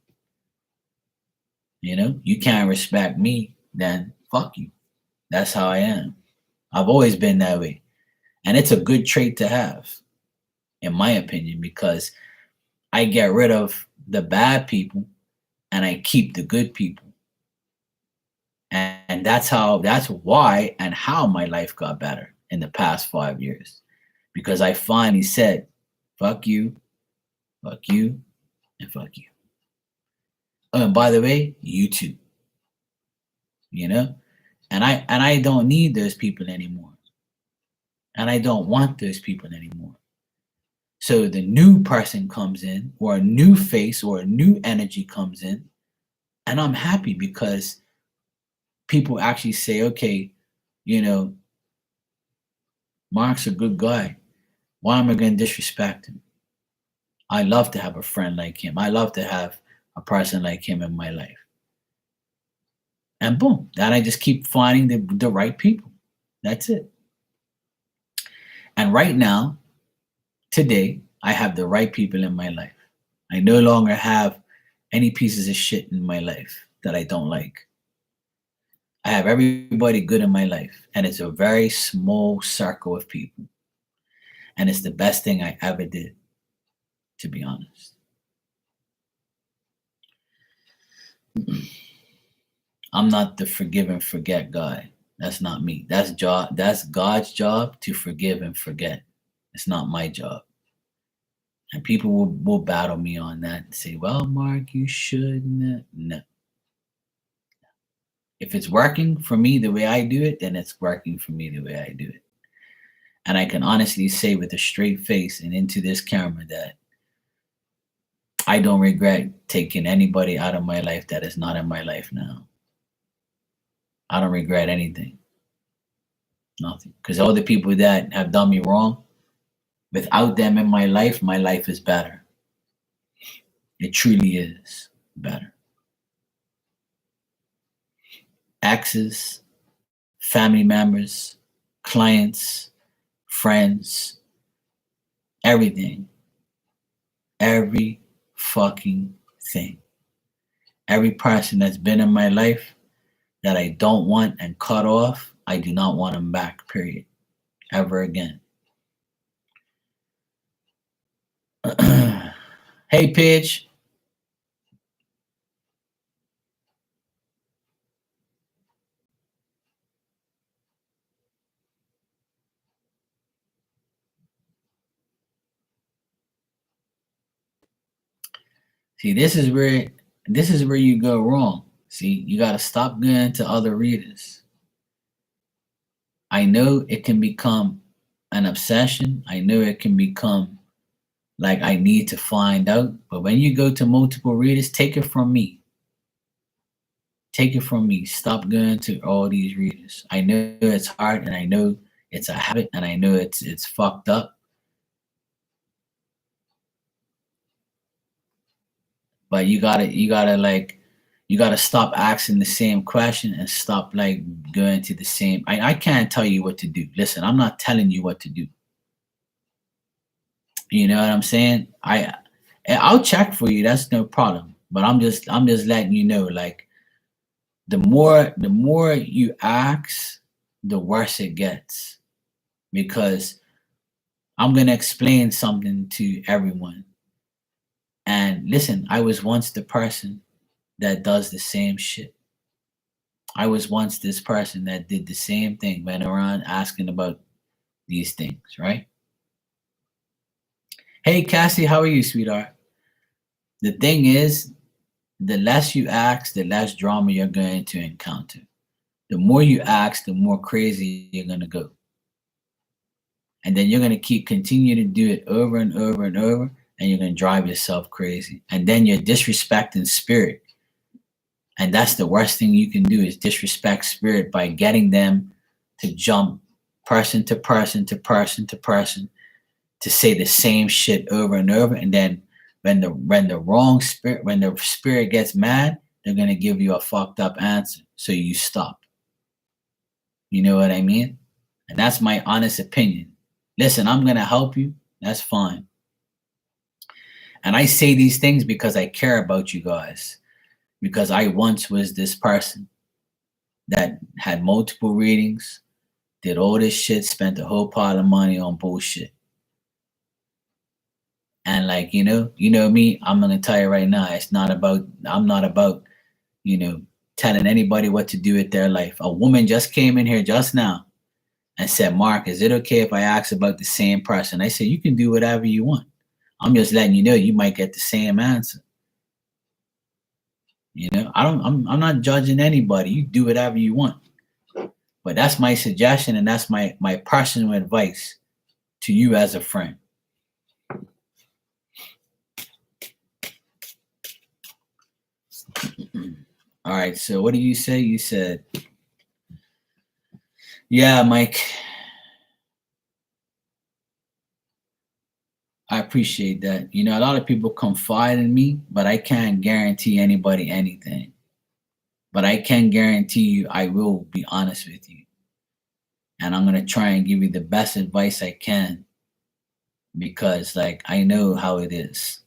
You can't respect me, then fuck you. That's how I am. I've always been that way. And it's a good trait to have, in my opinion, because I get rid of the bad people and I keep the good people. And that's why and how my life got better in the past 5 years. Because I finally said, fuck you, and fuck you. Oh, and by the way, you too. And I don't need those people anymore. And I don't want those people anymore. So the new person comes in, or a new face or a new energy comes in, and I'm happy, because people actually say, okay, you know, Mark's a good guy. Why am I going to disrespect him? I love to have a friend like him. I love to have a person like him in my life. And boom, then I just keep finding the right people. That's it. And right now, today, I have the right people in my life. I no longer have any pieces of shit in my life that I don't like. I have everybody good in my life, and it's a very small circle of people. And it's the best thing I ever did, to be honest. I'm not the forgive and forget guy. That's not me. That's God's job to forgive and forget. It's not my job. And people will battle me on that and say, well, Mark, you shouldn't. No. If it's working for me the way I do it, then it's working for me the way I do it. And I can honestly say with a straight face and into this camera that I don't regret taking anybody out of my life that is not in my life now. I don't regret anything. Nothing. Because all the people that have done me wrong, without them in my life is better. It truly is better. Exes, family members, clients, friends, everything. Every fucking thing. Every person that's been in my life that I don't want and cut off, I do not want them back, period. Ever again. Hey, Pitch. See, this is where you go wrong. See, you got to stop going to other readers. I know it can become an obsession. I know it can become like I need to find out. But when you go to multiple readers, take it from me. Take it from me. Stop going to all these readers. I know it's hard, and I know it's a habit, and I know it's fucked up. But you gotta stop asking the same question and stop like going to the same. I can't tell you what to do. Listen, I'm not telling you what to do. You know what I'm saying? I'll check for you. That's no problem. But I'm just letting you know, like the more you ask, the worse it gets. Because I'm gonna explain something to everyone. And listen, I was once the person that does the same shit. I was once this person that did the same thing, went around asking about these things, right? Hey, Cassie, how are you, sweetheart? The thing is, the less you ask, the less drama you're going to encounter. The more you ask, the more crazy you're going to go. And then you're going to keep continue to do it over and over and over, and you're going to drive yourself crazy. And then you're disrespecting spirit. And that's the worst thing you can do is disrespect spirit by getting them to jump person to person to person to person to say the same shit over and over. And then when the spirit gets mad, they're gonna give you a fucked up answer. So you stop. You know what I mean? And that's my honest opinion. Listen, I'm gonna help you. That's fine. And I say these things because I care about you guys. Because I once was this person that had multiple readings, did all this shit, spent a whole pile of money on bullshit. And like, me, I'm gonna tell you right now, I'm not about, you know, telling anybody what to do with their life. A woman just came in here just now and said, Mark, is it okay if I ask about the same person? I said, you can do whatever you want. I'm just letting you know you might get the same answer. I'm not judging anybody. You do whatever you want. But that's my suggestion, and that's my personal advice to you as a friend. All right, so what do you say? You said, yeah, Mike. appreciate that. You know, a lot of people confide in me, but I can't guarantee anybody anything. But I can guarantee you I will be honest with you. And I'm gonna try and give you the best advice I can because like I know how it is.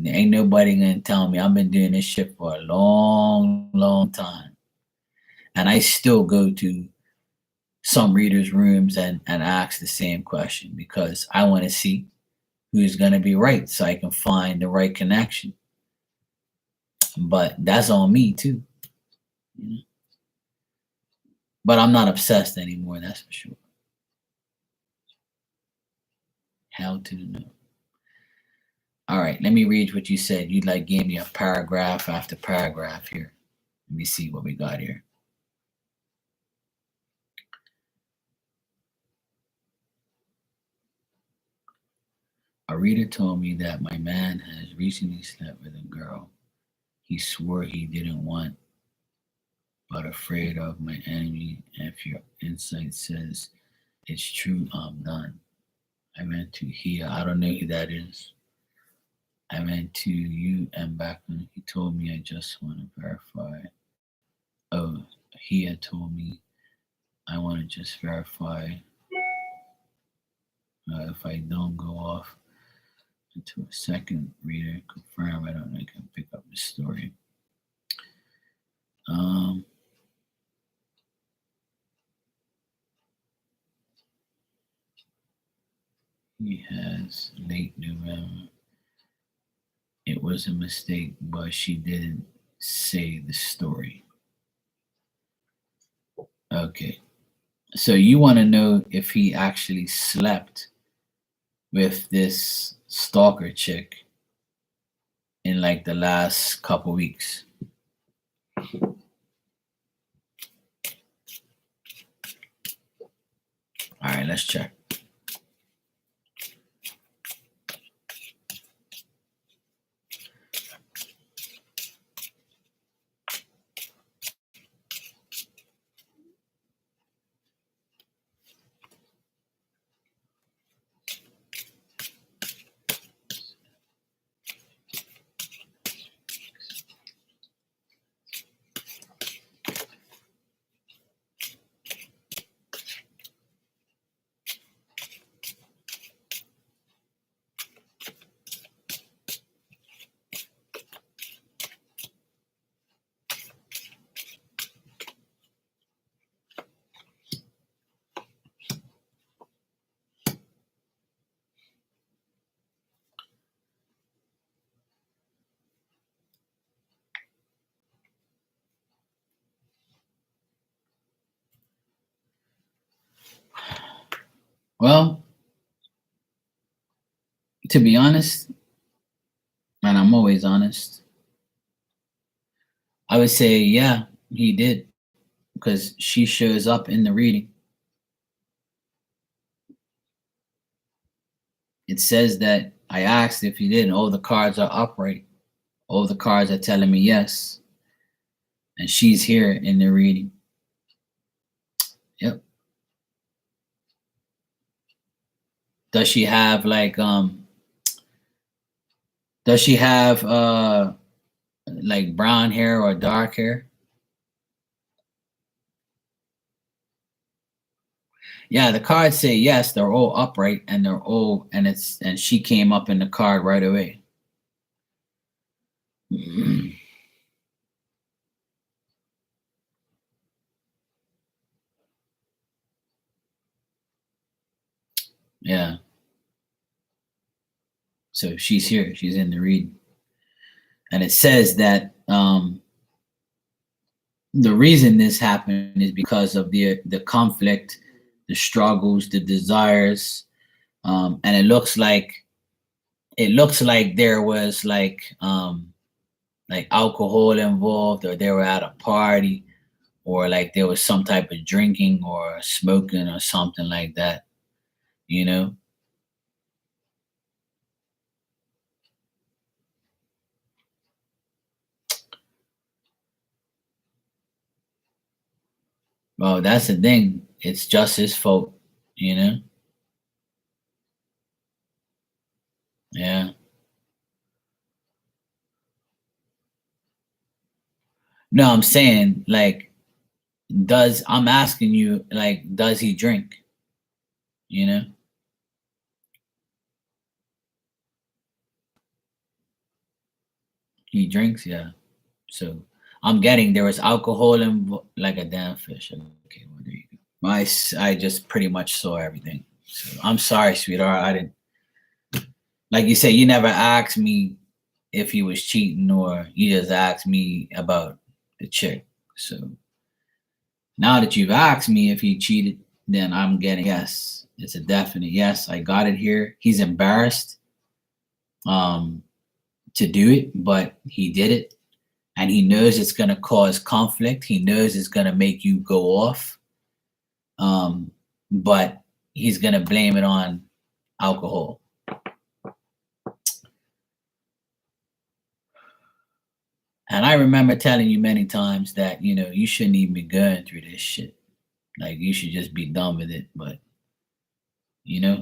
Ain't nobody gonna tell me I've been doing this shit for a long, long time. And I still go to some readers' rooms and ask the same question because I want to see who's gonna be right so I can find the right connection. But that's on me too. You know? But I'm not obsessed anymore, that's for sure. Hell to the no. All right, let me read what you said. You like gave me a paragraph after paragraph here. Let me see what we got here. A reader told me that my man has recently slept with a girl he swore he didn't want, but afraid of my enemy. If your insight says it's true, I'm done. I meant to hear. I don't know who that is. I meant to you and back when he told me I just want to verify. Oh, he had told me I want to just verify if I don't go off into a second reader, confirm. I don't know. I can pick up the story. Um, he has late November. It was a mistake, but she didn't say the story. Okay. So you want to know if he actually slept with this stalker chick in like the last couple weeks. All right, let's check. Well, to be honest, and I'm always honest, I would say, yeah, he did because she shows up in the reading. It says that I asked if he did, and all the cards are upright. All the cards are telling me yes. And she's here in the reading. Yep. Does she have does she have like brown hair or dark hair? Yeah, the cards say yes, they're all upright and they're all and she came up in the card right away. Yeah. So she's here. She's in the reading. And it says that the reason this happened is because of the conflict, the struggles, the desires, and it looks like there was like alcohol involved, or they were at a party, or like there was some type of drinking or smoking or something like that, you know. Well, that's the thing. It's just his fault, you know. No, I'm saying like, I'm asking you, like, does he drink? You know? He drinks, yeah. So I'm getting there was alcohol in like a damn fish. Okay, well, there you go. I just pretty much saw everything. So I'm sorry, sweetheart. I didn't, like you said, you never asked me if he was cheating, or you just asked me about the chick. So now that you've asked me if he cheated, then I'm getting yes. It's a definite yes. I got it here. He's embarrassed um to do it, but he did it, and he knows it's going to cause conflict. He knows it's going to make you go off, um, but he's going to blame it on alcohol. And I remember telling you many times that, you shouldn't even be going through this shit. Like, you should just be done with it. But,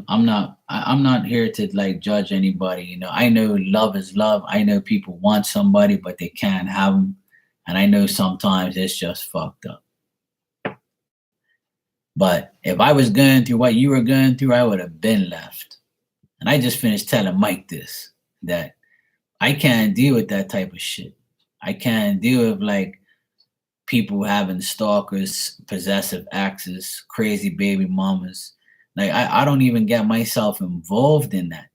I'm not here to like judge anybody. I know love is love. I know people want somebody, but they can't have them. And I know sometimes it's just fucked up. But if I was going through what you were going through, I would have been left. And I just finished telling Mike this, that I can't deal with that type of shit. I can't deal with like people having stalkers, possessive exes, crazy baby mamas. Like I don't even get myself involved in that.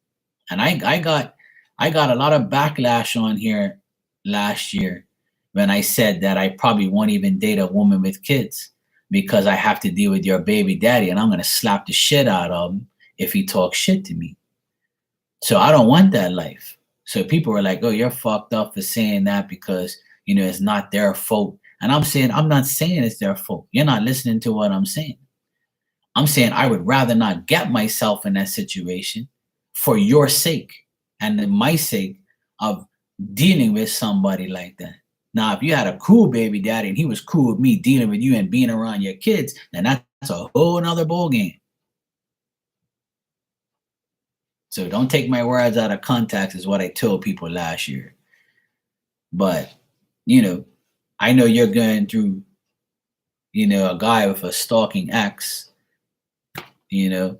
And I got a lot of backlash on here last year when I said that I probably won't even date a woman with kids because I have to deal with your baby daddy, and I'm gonna slap the shit out of him if he talks shit to me. So I don't want that life. So people were like, "Oh, you're fucked up for saying that because it's not their fault." And I'm saying, I'm not saying it's their fault. You're not listening to what I'm saying. I'm saying I would rather not get myself in that situation for your sake and my sake of dealing with somebody like that. Now, if you had a cool baby daddy and he was cool with me dealing with you and being around your kids, then that's a whole nother ball game. So don't take my words out of context, is what I told people last year. But, I know you're going through, a guy with a stalking ex, you know.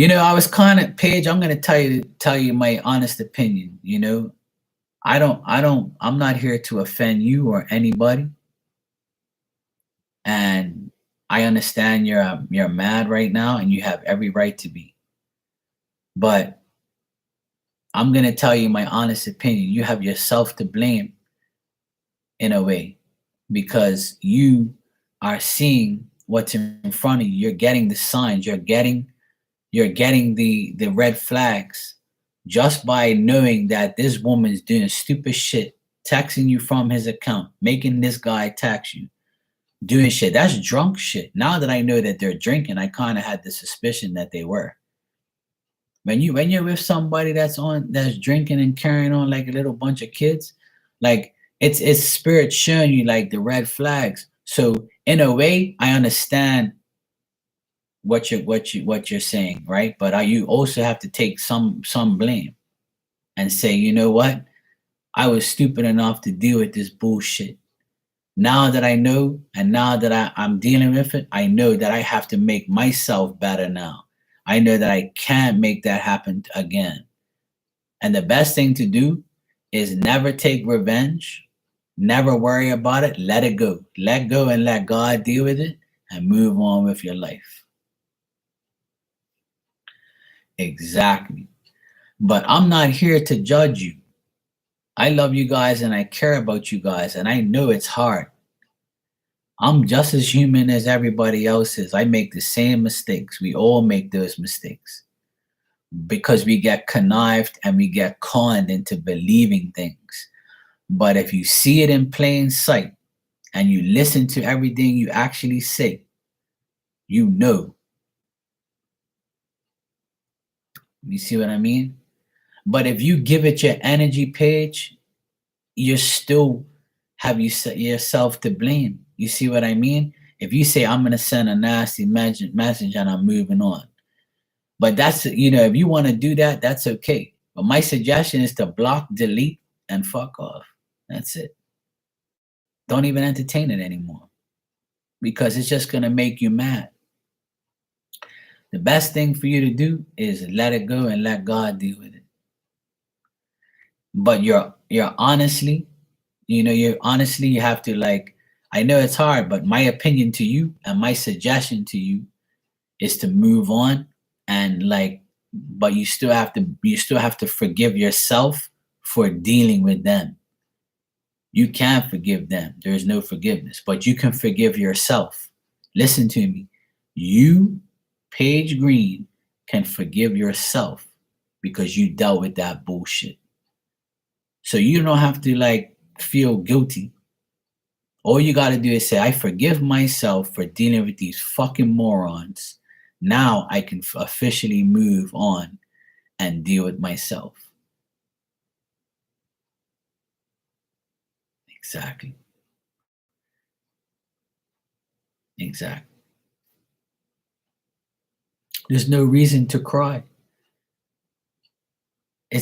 I was kind of Paige, I'm gonna tell you my honest opinion. I'm not here to offend you or anybody. And I understand you're mad right now and you have every right to be. But I'm gonna tell you my honest opinion. You have yourself to blame in a way, because you are seeing what's in front of you. You're getting the signs, you're getting the red flags just by knowing that this woman's doing stupid shit, texting you from his account, making this guy text you, doing shit. That's drunk shit. Now that I know that they're drinking, I kind of had the suspicion that they were. When you're with somebody that's drinking and carrying on like a little bunch of kids, like it's spirit showing you like the red flags. So in a way, I understand what you're saying, right? But you also have to take some blame and say, you know what? I was stupid enough to deal with this bullshit. Now that I know, and now that I'm dealing with it, I know that I have to make myself better now. I know that I can't make that happen again. And the best thing to do is never take revenge, never worry about it, let it go. Let go and let God deal with it and move on with your life. Exactly. But I'm not here to judge you. I love you guys and I care about you guys, and I know it's hard. I'm just as human as everybody else is. I make the same mistakes. We all make those mistakes because we get connived and we get conned into believing things. But if you see it in plain sight and you listen to everything you actually say, you know. You see what I mean? But if you give it your energy, Paige, you're still have you set yourself to blame. You see what I mean? If you say, I'm going to send a nasty message and I'm moving on. But that's, if you want to do that, that's okay. But my suggestion is to block, delete, and fuck off. That's it. Don't even entertain it anymore because it's just going to make you mad. The best thing for you to do is let it go and let God deal with it. But you're honestly, you have to, like, I know it's hard, but my opinion to you and my suggestion to you is to move on and, like, but you still have to forgive yourself for dealing with them. You can't forgive them. There is no forgiveness, but you can forgive yourself. Listen to me. You, Paige Green, can forgive yourself because you dealt with that bullshit. So you don't have to, like, feel guilty. All you got to do is say, I forgive myself for dealing with these fucking morons. Now I can officially move on and deal with myself. Exactly. There's no reason to cry.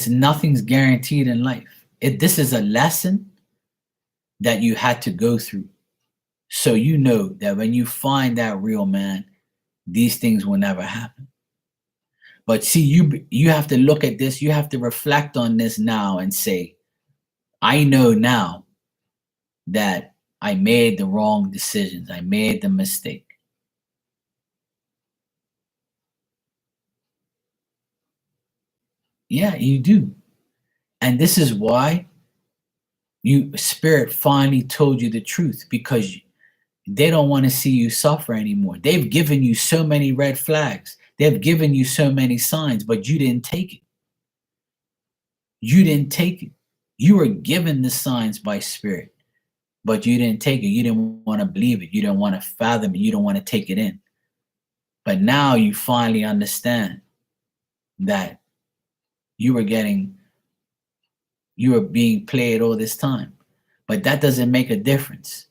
Nothing's guaranteed in life. This is a lesson that you had to go through. So you know that when you find that real man, these things will never happen. But see, you have to look at this, you have to reflect on this now and say, I know now that I made the wrong decisions. I made the mistake. Yeah, you do. And this is why Spirit finally told you the truth, because they don't want to see you suffer anymore. They've given you so many red flags. They've given you so many signs, but you didn't take it. You didn't take it. You were given the signs by Spirit, but you didn't take it. You didn't want to believe it. You didn't want to fathom it. You don't want to take it in. But now you finally understand that you were being played all this time. But that doesn't make a difference.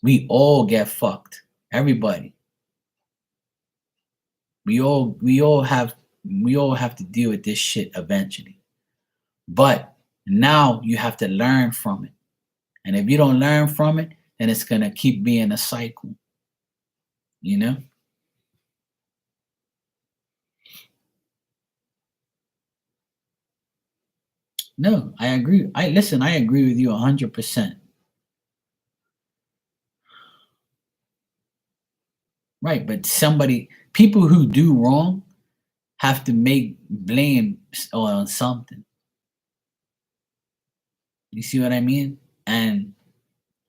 We all get fucked. Everybody. We all have to deal with this shit eventually. But now you have to learn from it. And if you don't learn from it, then it's going to keep being a cycle. You know? No, I agree. I agree with you 100%. Right, but people who do wrong have to make blame on something. You see what I mean? And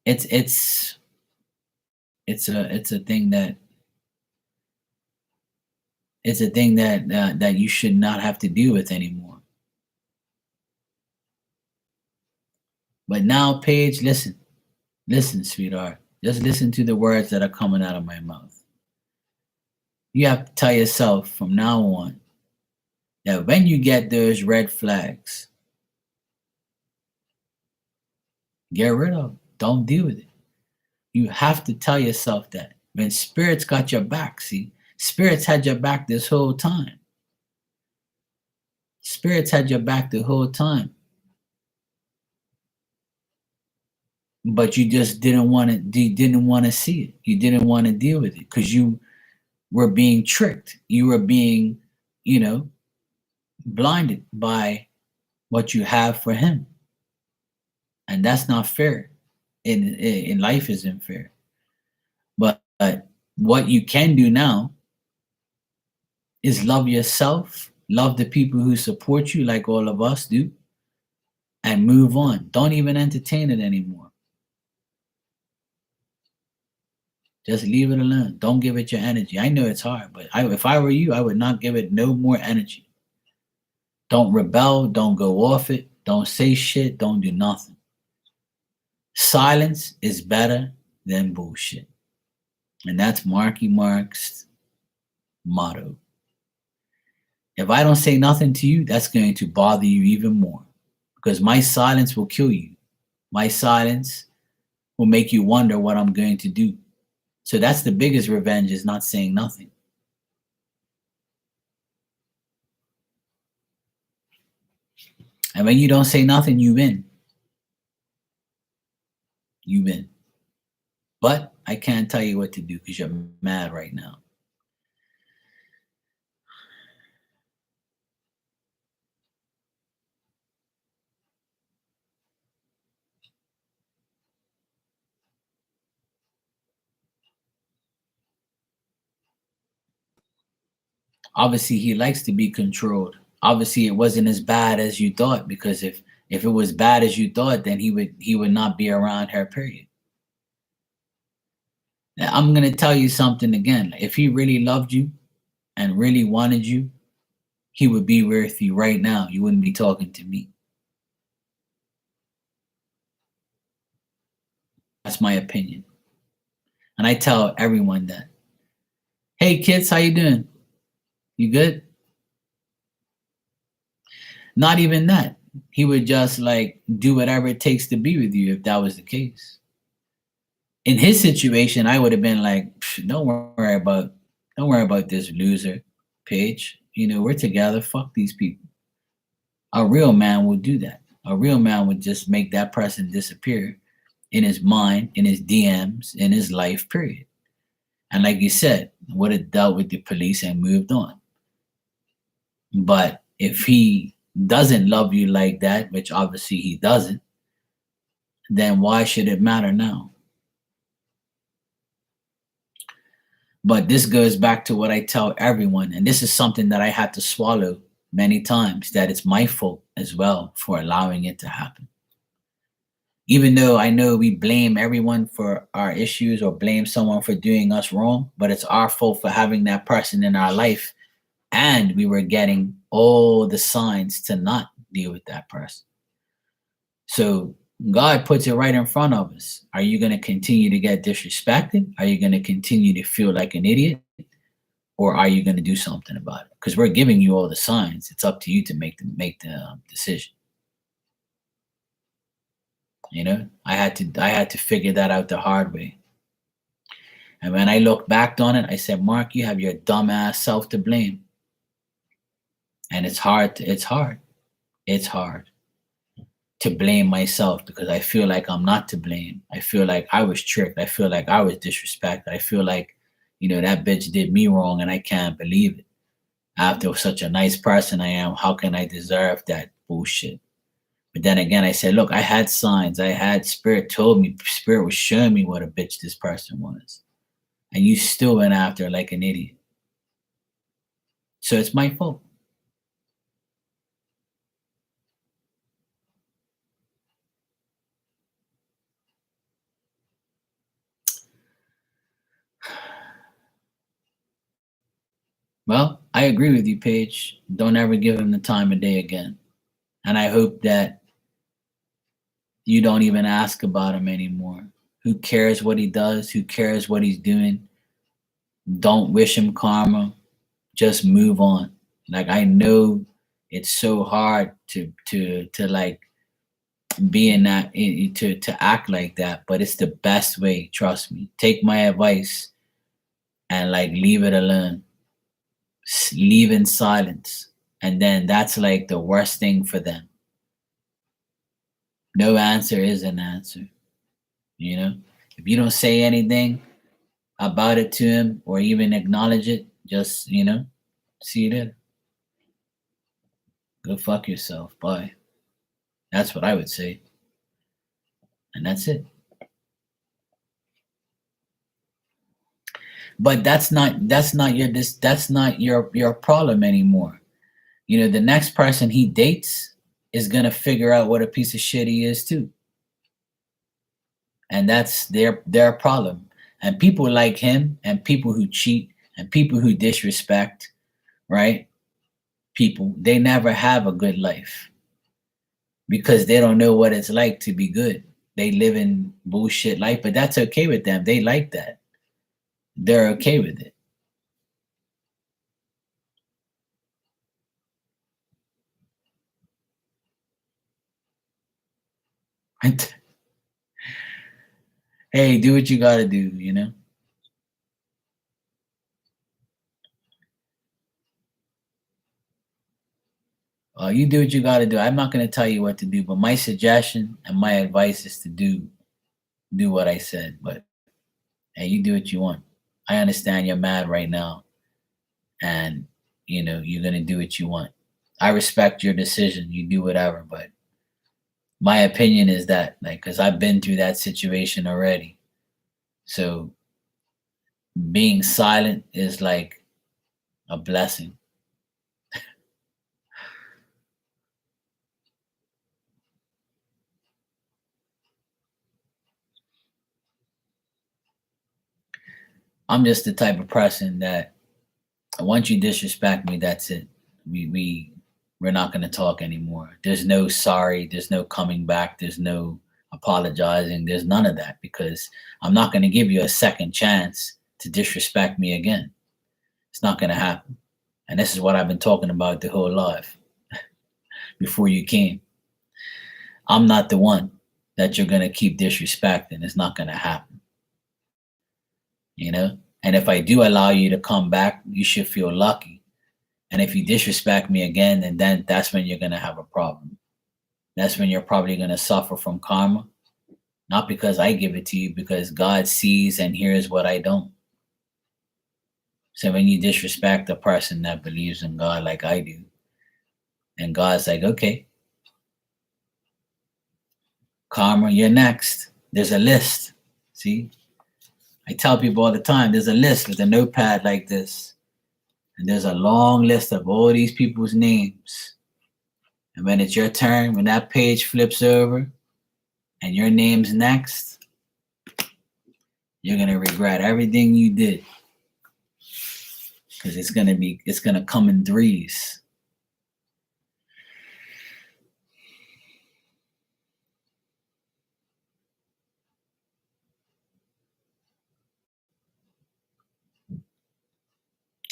it's a thing that that you should not have to deal with anymore. But now, Paige, listen, sweetheart. Just listen to the words that are coming out of my mouth. You have to tell yourself from now on that when you get those red flags, get rid of them. Don't deal with it. You have to tell yourself that. When Spirit's got your back, see, Spirit's had your back this whole time. Spirit's had your back the whole time. But you just didn't want to see it. You didn't want to deal with it because you were being tricked. You were being, blinded by what you have for him. And that's not fair. In life isn't fair. But what you can do now is love yourself, love the people who support you like all of us do, and move on. Don't even entertain it anymore. Just leave it alone. Don't give it your energy. I know it's hard, but if I were you, I would not give it no more energy. Don't rebel. Don't go off it. Don't say shit. Don't do nothing. Silence is better than bullshit. And that's Marky Mark's motto. If I don't say nothing to you, that's going to bother you even more because my silence will kill you. My silence will make you wonder what I'm going to do. So that's the biggest revenge, is not saying nothing. And when you don't say nothing, you win. You win. But I can't tell you what to do because you're mad right now. Obviously, he likes to be controlled. Obviously, it wasn't as bad as you thought, because if it was bad as you thought, then he would not be around her, period. Now, I'm gonna tell you something again. If he really loved you and really wanted you, he would be with you right now. You wouldn't be talking to me. That's my opinion. And I tell everyone that. Hey kids, how you doing? You good? Not even that. He would just like do whatever it takes to be with you if that was the case. In his situation, I would have been like, don't worry about this loser, Paige. You know, we're together. Fuck these people. A real man would do that. A real man would just make that person disappear in his mind, in his DMs, in his life, period. And like you said, would have dealt with the police and moved on. But if he doesn't love you like that, which obviously he doesn't, then why should it matter now? But this goes back to what I tell everyone, and this is something that I had to swallow many times, that it's my fault as well for allowing it to happen. Even though I know we blame everyone for our issues or blame someone for doing us wrong, but it's our fault for having that person in our life, and we were getting all the signs to not deal with that person. So God puts it right in front of us. Are you going to continue to get disrespected? Are you going to continue to feel like an idiot? Or are you going to do something about it? Because we're giving you all the signs. It's up to you to make the decision. You know, I had to figure that out the hard way. And when I look back on it, I said, Mark, you have your dumbass self to blame. And it's hard. It's hard to blame myself, because I feel like I'm not to blame. I feel like I was tricked. I feel like I was disrespected. I feel like, that bitch did me wrong, and I can't believe it. After such a nice person I am, how can I deserve that bullshit? But then again, I said, look, I had signs. I had spirit told me, spirit was showing me what a bitch this person was. And you still went after her like an idiot. So it's my fault. Well, I agree with you, Paige. Don't ever give him the time of day again. And I hope that you don't even ask about him anymore. Who cares what he does? Who cares what he's doing? Don't wish him karma. Just move on. Like, I know it's so hard to like be in that, to act like that, but it's the best way. Trust me. Take my advice and like leave it alone. Leave in silence, and then that's like the worst thing for them. No answer is an answer. You know, if you don't say anything about it to him or even acknowledge it, just see you later. Go fuck yourself. Bye. That's what I would say, and that's it. But that's not your problem anymore. The next person he dates is gonna figure out what a piece of shit he is too, and that's their problem. And people like him, and people who cheat, and people who disrespect, right? People, they never have a good life because they don't know what it's like to be good. They live in bullshit life, but that's okay with them. They like that. They're okay with it. Hey, do what you gotta do, you know? You do what you gotta do. I'm not gonna tell you what to do, but my suggestion and my advice is to do what I said. But hey, you do what you want. I understand you're mad right now, and you're gonna do what you want. I respect your decision. You do whatever, but my opinion is that, like, because I've been through that situation already. So being silent is like a blessing. I'm just the type of person that once you disrespect me, that's it. We're not going to talk anymore. There's no sorry. There's no coming back. There's no apologizing. There's none of that because I'm not going to give you a second chance to disrespect me again. It's not going to happen. And this is what I've been talking about the whole life before you came. I'm not the one that you're going to keep disrespecting. It's not going to happen, you know? And if I do allow you to come back, you should feel lucky. And if you disrespect me again, and then that's when you're going to have a problem. That's when you're probably going to suffer from karma. Not because I give it to you, because God sees and hears what I don't. So when you disrespect a person that believes in God like I do, and God's like, okay, karma, you're next. There's a list. See? I tell people all the time, there's a list with a notepad like this. And there's a long list of all these people's names. And when it's your turn, when that page flips over and your name's next, you're gonna regret everything you did. Because it's gonna come in threes.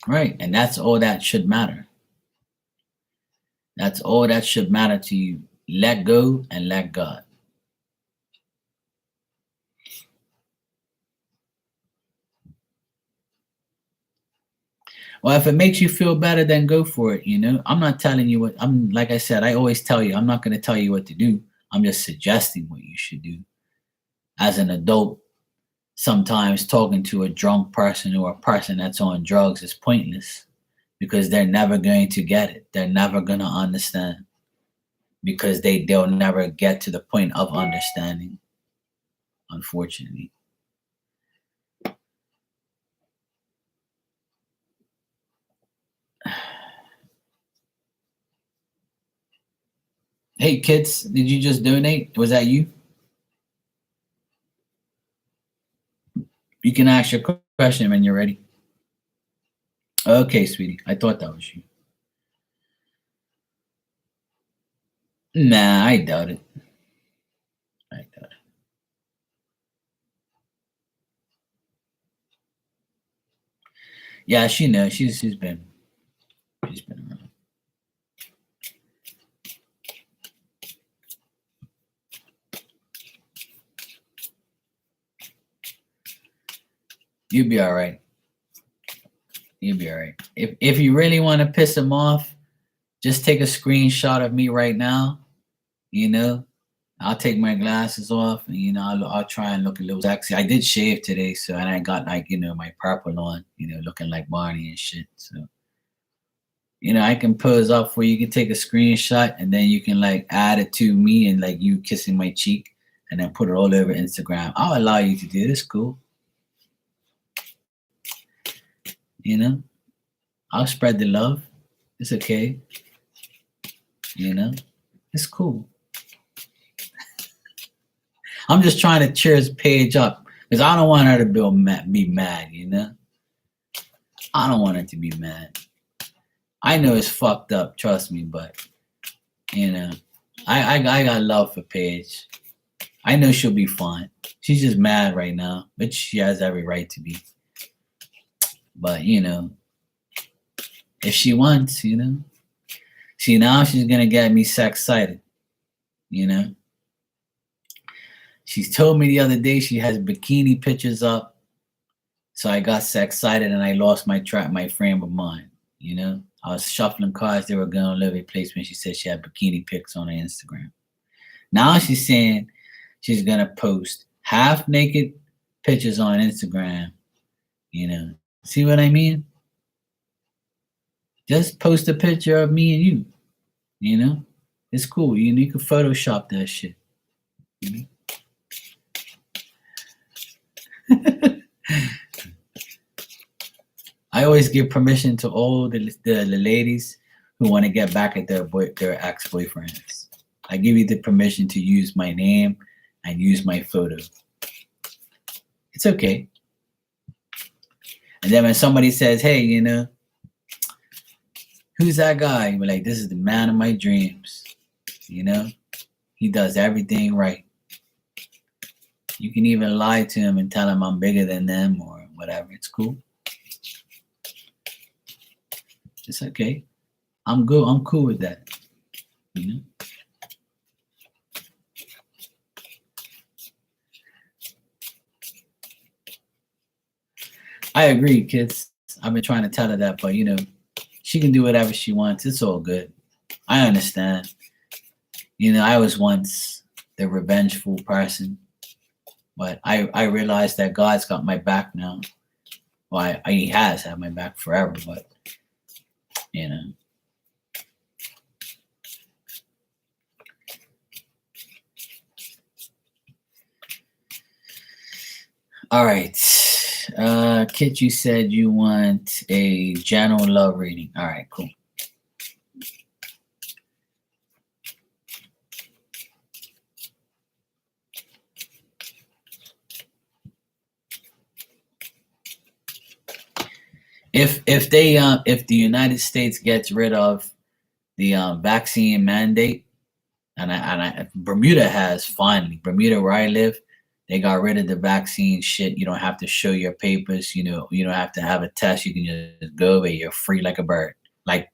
Right. And that's all that should matter. That's all that should matter to you. Let go and let God. Well, if it makes you feel better, then go for it. I'm not telling you what like I said, I always tell you, I'm not going to tell you what to do. I'm just suggesting what you should do. As an adult, sometimes talking to a drunk person or a person that's on drugs is pointless because they're never going to get it. They're never going to understand because they'll never get to the point of understanding, unfortunately. Hey, kids, did you just donate? Was that you? You can ask your question when you're ready. Okay, sweetie. I thought that was you. Nah, I doubt it. I doubt it. Yeah, she knows. She's been around. You'll be all right. You'll be all right. If you really want to piss him off, just take a screenshot of me right now. You know, I'll take my glasses off, and I'll try and look a little sexy. I did shave today, so and I got like my purple on, looking like Barney and shit. So I can pose up for you. You can take a screenshot, and then you can like add it to me and like you kissing my cheek, and then put it all over Instagram. I'll allow you to do this. Cool. I'll spread the love. It's okay. It's cool. I'm just trying to cheer his page up because I don't want her to be mad. I don't want her to be mad. I know it's fucked up, trust me, but I got love for Paige. I know she'll be fine. She's just mad right now, but she has every right to be. But if she wants, see, now she's gonna get me sex excited. She told me the other day she has bikini pictures up. So I got so excited and I lost my frame of mind. You know, I was shuffling cards. They were going to live replacement. She said she had bikini pics on her Instagram. Now she's saying she's going to post half naked pictures on Instagram. You know, see what I mean? Just post a picture of me and you. You know, it's cool. You can Photoshop that shit. You know? I always give permission to all the ladies who want to get back at their ex-boyfriends. I give you the permission to use my name and use my photo. It's okay. And then when somebody says, hey, you know, who's that guy? You're like, this is the man of my dreams. You know, he does everything right. You can even lie to him and tell him I'm bigger than them or whatever. It's cool. It's okay. I'm good. I'm cool with that. You know? I agree, kids. I've been trying to tell her that, but you know, she can do whatever she wants. It's all good. I understand. You know, I was once the revengeful person, but I realized that God's got my back now. Well, he has had my back forever, but you know. All right. Kit, you said you want a general love reading. All right, cool. If the United States gets rid of the vaccine mandate, and Bermuda has finally, Bermuda where I live, they got rid of the vaccine shit. You don't have to show your papers. You know, you don't have to have a test. You can just go away. You're free like a bird, like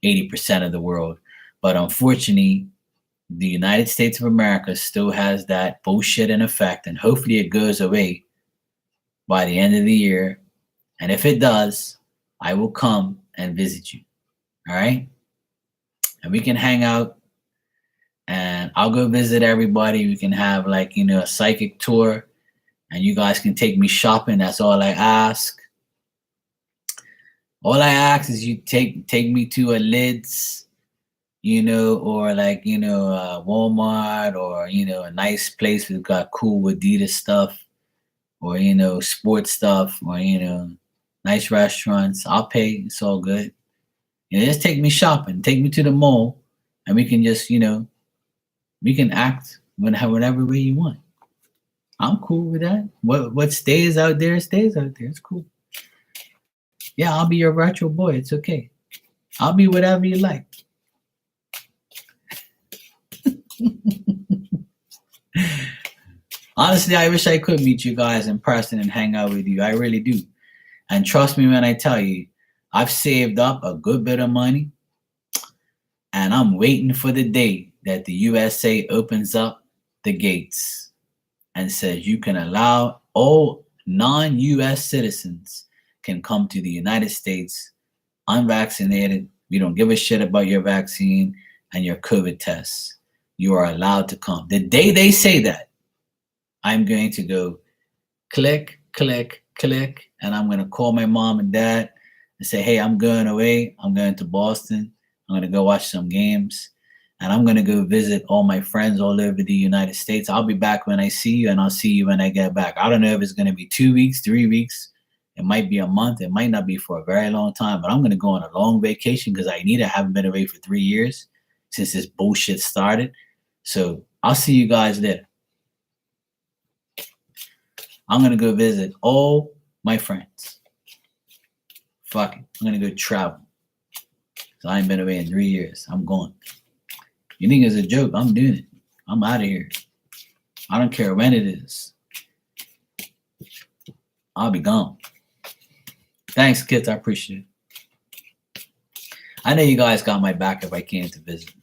80% of the world. But unfortunately, the United States of America still has that bullshit in effect, and hopefully it goes away by the end of the year. And if it does, I will come and visit you. All right? And we can hang out and I'll go visit everybody. We can have like, you know, a psychic tour and you guys can take me shopping. That's all I ask. All I ask is you take me to a Lids, you know, or like, you know, Walmart or, you know, a nice place that's got cool Adidas stuff or, you know, sports stuff or, you know, nice restaurants. I'll pay. It's all good. You know, just take me shopping. Take me to the mall and we can just, you know, we can act whatever way you want. I'm cool with that. What stays out there stays out there. It's cool. Yeah, I'll be your retro boy. It's okay. I'll be whatever you like. Honestly, I wish I could meet you guys in person and hang out with you. I really do. And trust me when I tell you, I've saved up a good bit of money and I'm waiting for the day that the USA opens up the gates and says you can allow all non-US citizens can come to the United States unvaccinated. We don't give a shit about your vaccine and your COVID tests. You are allowed to come. The day they say that, I'm going to go click, click, click, and I'm going to call my mom and dad and say, hey, I'm going away. I'm going to Boston. I'm going to go watch some games. And I'm going to go visit all my friends all over the United States. I'll be back when I see you, and I'll see you when I get back. I don't know if it's going to be 2 weeks, 3 weeks. It might be a month. It might not be for a very long time, but I'm going to go on a long vacation because I need it. I haven't been away for 3 years since this bullshit started. So I'll see you guys there. I'm going to go visit all my friends. Fuck it. I'm going to go travel. So I ain't been away in 3 years. I'm going. You think it's a joke? I'm doing it. I'm out of here. I don't care when it is. I'll be gone. Thanks, kids. I appreciate it. I know you guys got my back if I came to visit.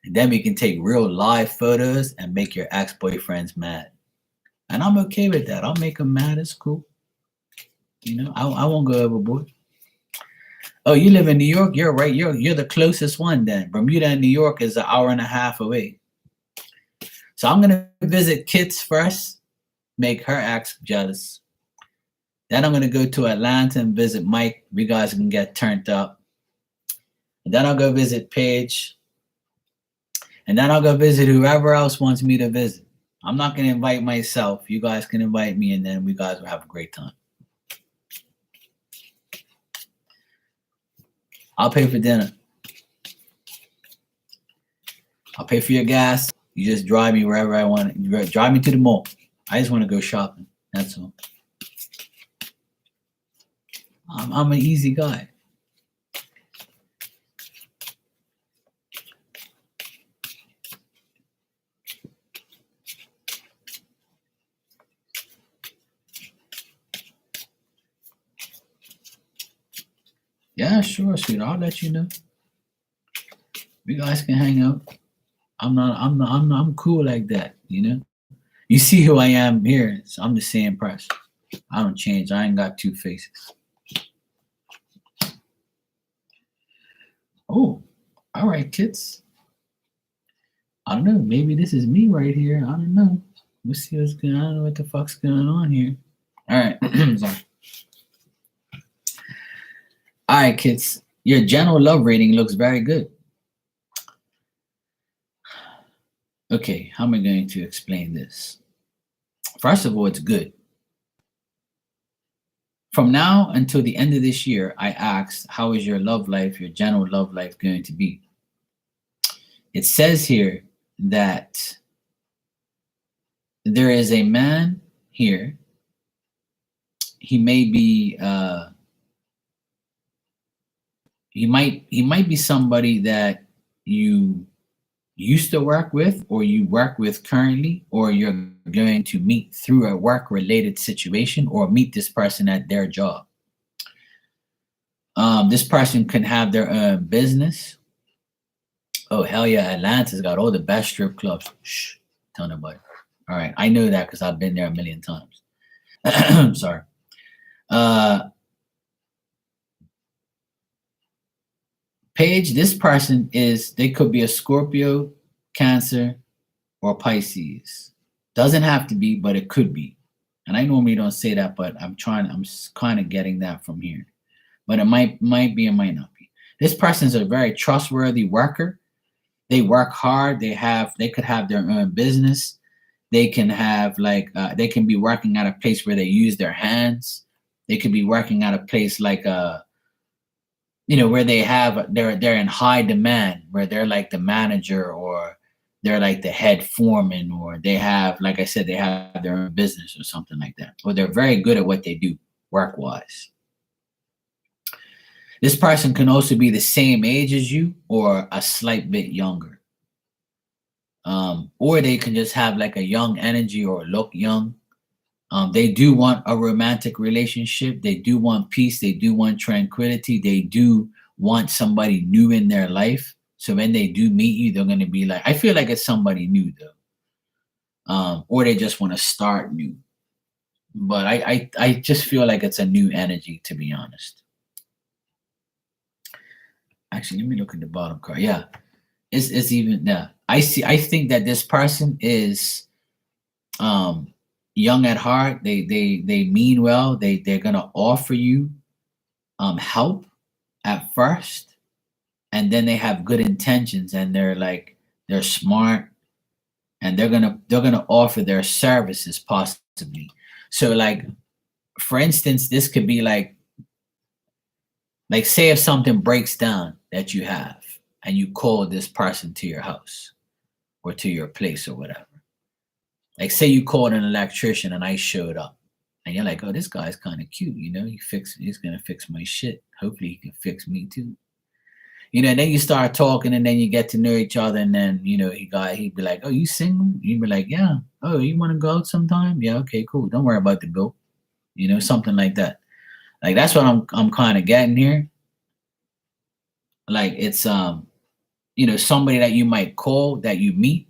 And then we can take real live photos and make your ex-boyfriends mad. And I'm okay with that. I'll make them mad. It's cool. You know, I won't go overboard. Oh, you live in New York? You're right. You're the closest one then. Bermuda and New York is an hour and a half away. So I'm gonna visit Kits first, make her ex jealous. Then I'm gonna go to Atlanta and visit Mike. We guys can get turned up. And then I'll go visit Paige. And then I'll go visit whoever else wants me to visit. I'm not gonna invite myself. You guys can invite me, and then we guys will have a great time. I'll pay for dinner. I'll pay for your gas. You just drive me wherever I want. Drive me to the mall. I just want to go shopping. That's all. I'm an easy guy. Yeah, sure, sweetheart. I'll let you know. You guys can hang out. I'm cool like that, you know. You see who I am here. So I'm the same person. I don't change. I ain't got two faces. Oh, all right, kids. I don't know. Maybe this is me right here. I don't know. We'll see what's going on. I don't know what the fuck's going on here. All right. Sorry. All right, kids. Your general love rating looks very good. Okay, how am I going to explain this? First of all, it's good. From now until the end of this year, I asked, how is your love life, your general love life going to be? It says here that there is a man here. He may be he might be somebody that you used to work with, or you work with currently, or you're going to meet through a work related situation, or meet this person at their job. This person can have their own business. Oh, hell yeah, Atlanta's got all the best strip clubs. Shh, tell nobody. All right, I know that because I've been there a million times. Sorry. Paige, this person they could be a Scorpio, Cancer, or Pisces. Doesn't have to be, but it could be. And I normally don't say that, but I'm kind of getting that from here. But it might be, it might not be. This person is a very trustworthy worker. They work hard. They could have their own business. They can have they can be working at a place where they use their hands. They could be working at a place like where they're in high demand, where they're like the manager, or they're like the head foreman, or they have, like I said, they have their own business or something like that. Or they're very good at what they do work-wise. This person can also be the same age as you or a slight bit younger. Or they can just have like a young energy or look young. They do want a romantic relationship. They do want peace. They do want tranquility. They do want somebody new in their life. So when they do meet you, they're going to be like, I feel like it's somebody new though. Or they just want to start new. But I just feel like it's a new energy, to be honest. Actually, let me look at the bottom card. Yeah, it's even, yeah. I think that this person is young at heart. They mean well. They're gonna offer you help at first, and then they have good intentions, and they're smart, and they're gonna offer their services possibly. So like, for instance, this could be like say if something breaks down that you have, and you call this person to your house or to your place or whatever. Like say you called an electrician and I showed up, and you're like, oh, this guy's kind of cute, he's gonna fix my shit. Hopefully he can fix me too. And then you start talking, and then you get to know each other, and then he'd be like, oh, you single? You'd be like, yeah. Oh, you want to go out sometime? Yeah, okay, cool. Don't worry about the bill. Something like that. Like that's what I'm kind of getting here. Like it's somebody that you might call that you meet,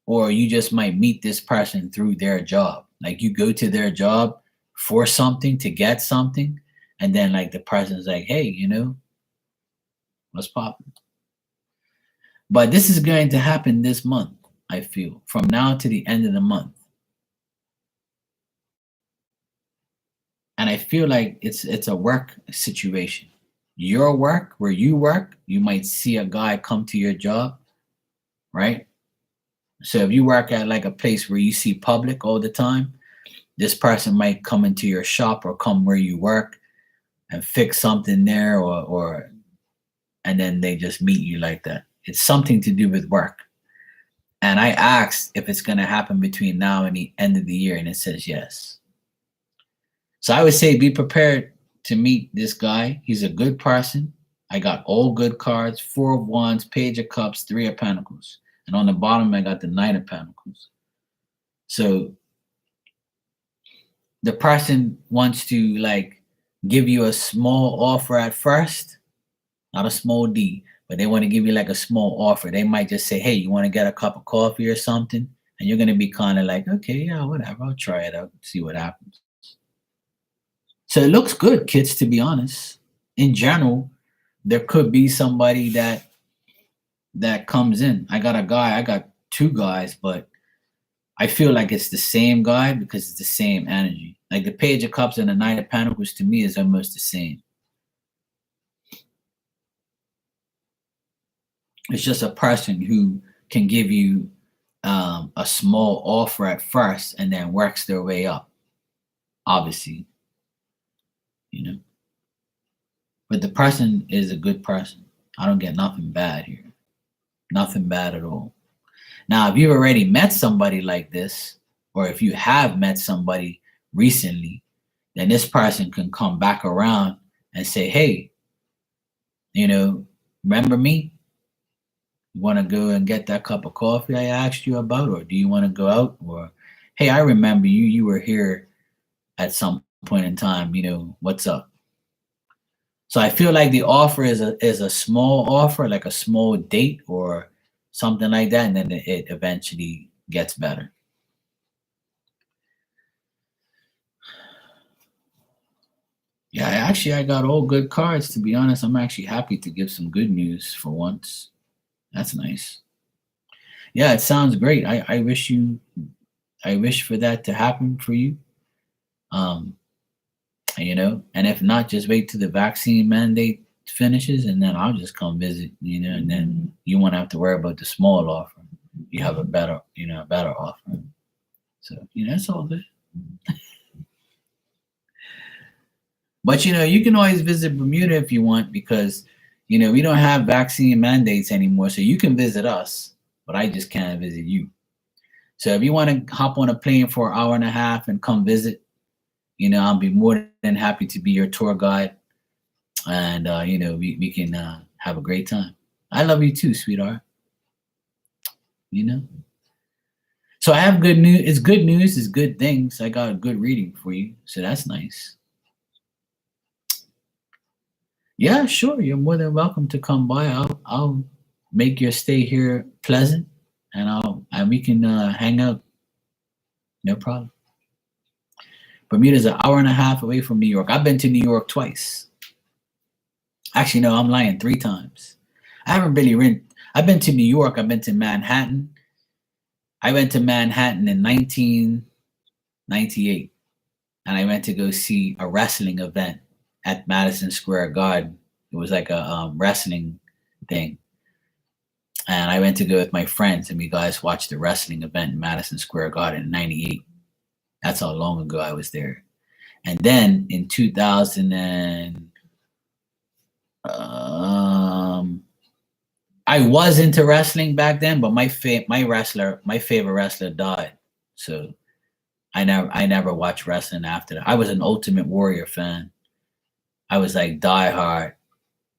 or you just might meet this person through their job. Like you go to their job for something to get something, and then like the person's like, hey, what's popping? But this is going to happen this month, I feel, from now to the end of the month. And I feel like it's a work situation. Your work, where you work, you might see a guy come to your job, right? So if you work at like a place where you see public all the time, this person might come into your shop or come where you work and fix something there, or and then they just meet you like that. It's something to do with work. And I asked if it's going to happen between now and the end of the year, and it says yes. So I would say be prepared to meet this guy. He's a good person. I got all good cards: 4 of Wands, Page of Cups, 3 of Pentacles. And on the bottom, I got the Knight of Pentacles. So the person wants to like give you a small offer at first, not a small D, but they want to give you like a small offer. They might just say, hey, you want to get a cup of coffee or something? And you're going to be kind of like, okay, yeah, whatever. I'll try it out, see what happens. So it looks good, kids, to be honest. In general, there could be somebody that comes in. I got 2 guys, but I feel like it's the same guy because it's the same energy. Like the Page of Cups and the Knight of Pentacles to me is almost the same. It's just a person who can give you a small offer at first and then works their way up, obviously, But the person is a good person. I don't get nothing bad here. Nothing bad at all. Now, if you've already met somebody like this, or if you have met somebody recently, then this person can come back around and say, hey, remember me? You want to go and get that cup of coffee I asked you about? Or do you want to go out? Or, hey, I remember you. You were here at some point in time. What's up? So I feel like the offer is a small offer, like a small date or something like that, and then it eventually gets better. Yeah, I got all good cards, to be honest. I'm actually happy to give some good news for once. That's nice. Yeah, it sounds great. I wish for that to happen for you. And if not, just wait till the vaccine mandate finishes, and then I'll just come visit, and then you won't have to worry about the small offer. You have a better offer. So, it's all good. But, you can always visit Bermuda if you want, because, we don't have vaccine mandates anymore. So you can visit us, but I just can't visit you. So if you want to hop on a plane for an hour and a half and come visit, I'll be more than happy to be your tour guide. And, we can have a great time. I love you too, sweetheart. So I have good news. It's good news. It's good things. I got a good reading for you. So that's nice. Yeah, sure. You're more than welcome to come by. I'll make your stay here pleasant, and we can hang out. No problem. Bermuda's an hour and a half away from New York. I've been to New York twice. Actually, no, I'm lying, 3 times. I've been to New York. I've been to Manhattan. I went to Manhattan in 1998, and I went to go see a wrestling event at Madison Square Garden. It was like a wrestling thing. And I went to go with my friends, and we guys watched the wrestling event in Madison Square Garden in 98. That's how long ago I was there. And then in 2000 I was into wrestling back then, but my favorite wrestler died. So I never watched wrestling after that. I was an Ultimate Warrior fan. I was like diehard.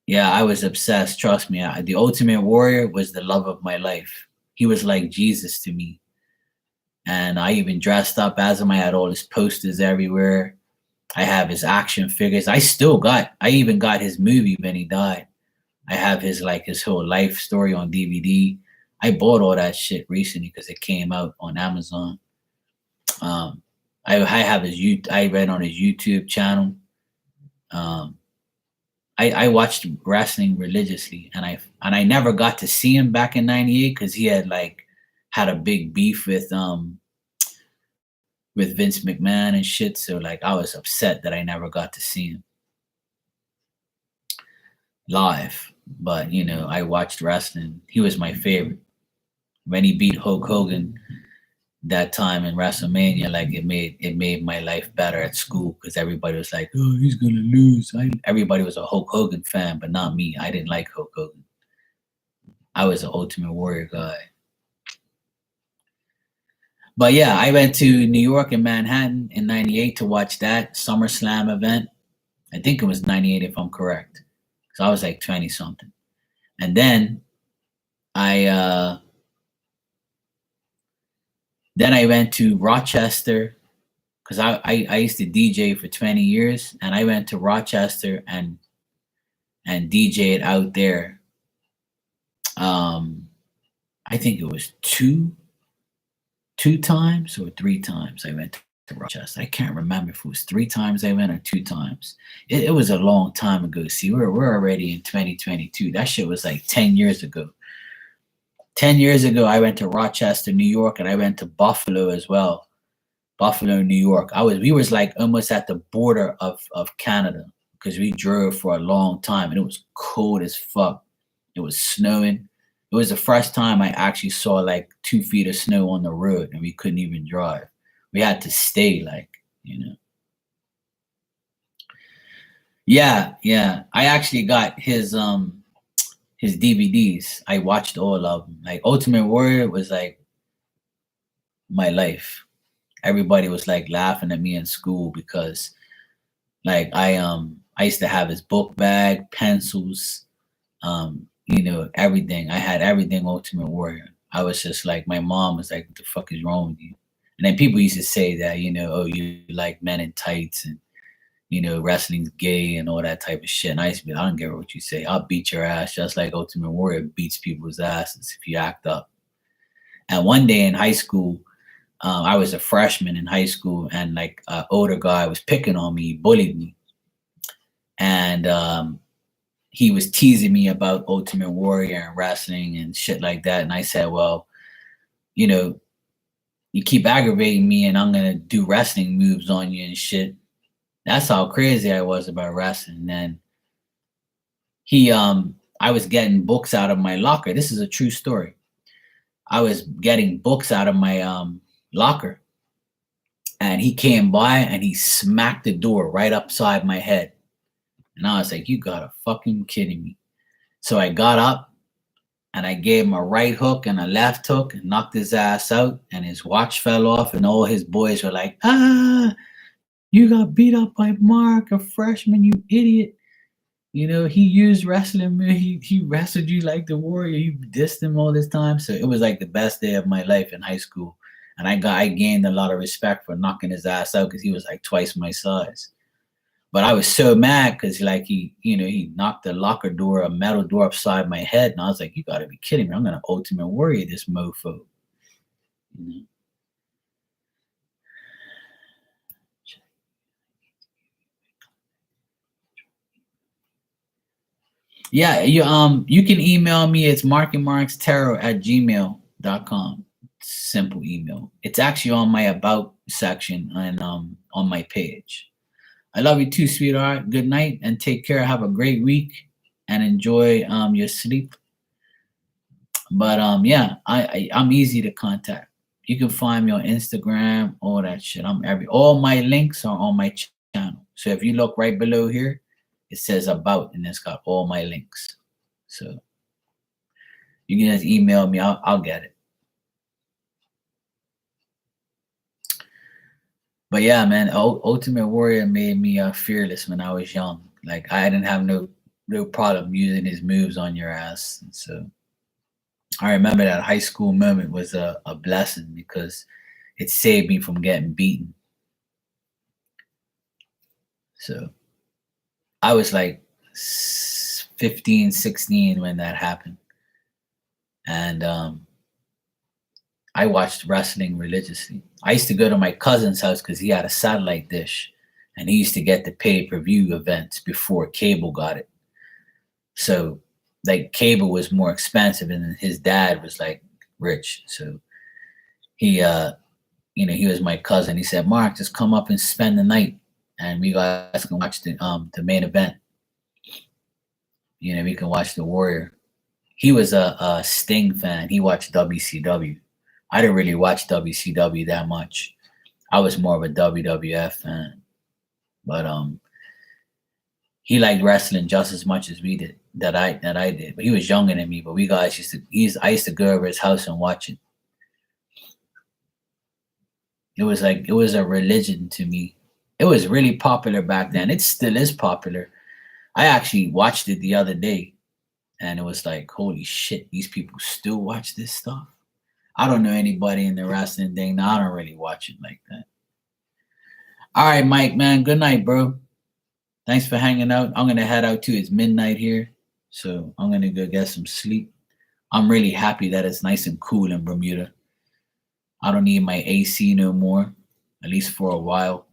Yeah, I was obsessed. Trust me. The Ultimate Warrior was the love of my life. He was like Jesus to me. And I even dressed up as him. I had all his posters everywhere. I have his action figures. I even got his movie when he died. I have his whole life story on DVD. I bought all that shit recently because it came out on Amazon. Um, I have I read on his YouTube channel. Um, I watched wrestling religiously, and I never got to see him back in '98 because he had had a big beef with Vince McMahon and shit. So like I was upset that I never got to see him live. But I watched wrestling. He was my favorite. When he beat Hulk Hogan that time in WrestleMania, like it made my life better at school because everybody was like, "Oh, he's gonna lose." Everybody was a Hulk Hogan fan, but not me. I didn't like Hulk Hogan. I was an Ultimate Warrior guy. But yeah, I went to New York and Manhattan in '98 to watch that SummerSlam event. I think it was '98 if I'm correct. So I was like 20 something. And then I went to Rochester because I used to DJ for 20 years, and I went to Rochester and DJ'd out there. I think it was two times or three times I went to Rochester. I can't remember if it was three times I went or two times. It was a long time ago. See, we're already in 2022. That shit was like 10 years ago. 10 years ago, I went to Rochester, New York, and I went to Buffalo as well. Buffalo, New York. We was like almost at the border of Canada because we drove for a long time and it was cold as fuck. It was snowing. It was the first time I actually saw like 2 feet of snow on the road and we couldn't even drive. We had to stay Yeah. I actually got his DVDs. I watched all of them. Like Ultimate Warrior was like my life. Everybody was like laughing at me in school because like I used to have his book bag, pencils, everything. I had everything Ultimate Warrior. I was just like, my mom was like, what the fuck is wrong with you? And then people used to say that, oh, you like men in tights and, wrestling's gay and all that type of shit. And I used to be, I don't care what you say. I'll beat your ass just like Ultimate Warrior beats people's asses if you act up. And one day in high school, I was a freshman in high school and like an older guy was picking on me, bullied me. And he was teasing me about Ultimate Warrior and wrestling and shit like that. And I said, well, you keep aggravating me and I'm going to do wrestling moves on you and shit. That's how crazy I was about wrestling. And I was getting books out of my locker. This is a true story. I was getting books out of my locker. And he came by and he smacked the door right upside my head. And I was like, you gotta fucking kidding me. So I got up and I gave him a right hook and a left hook and knocked his ass out. And his watch fell off. And all his boys were like, you got beat up by Mark, a freshman, you idiot. He used wrestling. He wrestled you like the Warrior. You dissed him all this time. So it was like the best day of my life in high school. And I gained a lot of respect for knocking his ass out because he was like twice my size. But I was so mad because like he knocked the locker door, a metal door upside my head. And I was like, you gotta be kidding me. I'm gonna Ultimate Warrior this mofo. Yeah, you can email me. It's markymarksterror@gmail.com. Simple email. It's actually on my about section and on my page. I love you too, sweetheart. Good night and take care. Have a great week and enjoy your sleep. But yeah, I'm easy to contact. You can find me on Instagram, all that shit. All my links are on my channel. So if you look right below here, it says about and it's got all my links. So you can just email me. I'll get it. But yeah, man, Ultimate Warrior made me fearless when I was young. Like I didn't have no problem using his moves on your ass. And so I remember that high school moment was a blessing because it saved me from getting beaten. So I was like 15, 16 when that happened. And I watched wrestling religiously. I used to go to my cousin's house because he had a satellite dish, and he used to get the pay-per-view events before cable got it. So like cable was more expensive, and his dad was like rich. So he he was my cousin. He said, Mark, just come up and spend the night and we guys can watch the main event. We can watch the Warrior. He was a Sting fan. He watched WCW. I didn't really watch WCW that much. I was more of a WWF fan. But he liked wrestling just as much as we did, that I did. But he was younger than me, but I used to go over his house and watch it. It was a religion to me. It was really popular back then. It still is popular. I actually watched it the other day, and it was like, holy shit, these people still watch this stuff. I don't know anybody in the wrestling thing. No, I don't really watch it like that. All right, Mike, man. Good night, bro. Thanks for hanging out. I'm gonna head out too. It's midnight here, so I'm gonna go get some sleep. I'm really happy that it's nice and cool in Bermuda. I don't need my AC no more, at least for a while.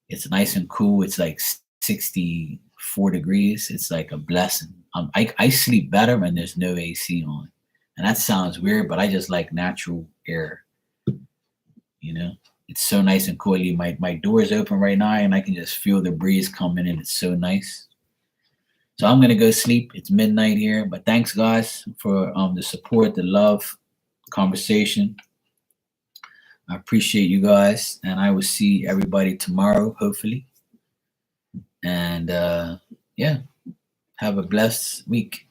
It's nice and cool. It's like 64 degrees. It's like a blessing. I sleep better when there's no AC on. And that sounds weird, but I just like natural air. It's so nice and cool. My door is open right now, and I can just feel the breeze coming in. It's so nice. So I'm gonna go sleep. It's midnight here, but thanks guys for the support, the love, conversation. I appreciate you guys, and I will see everybody tomorrow, hopefully. And yeah, have a blessed week.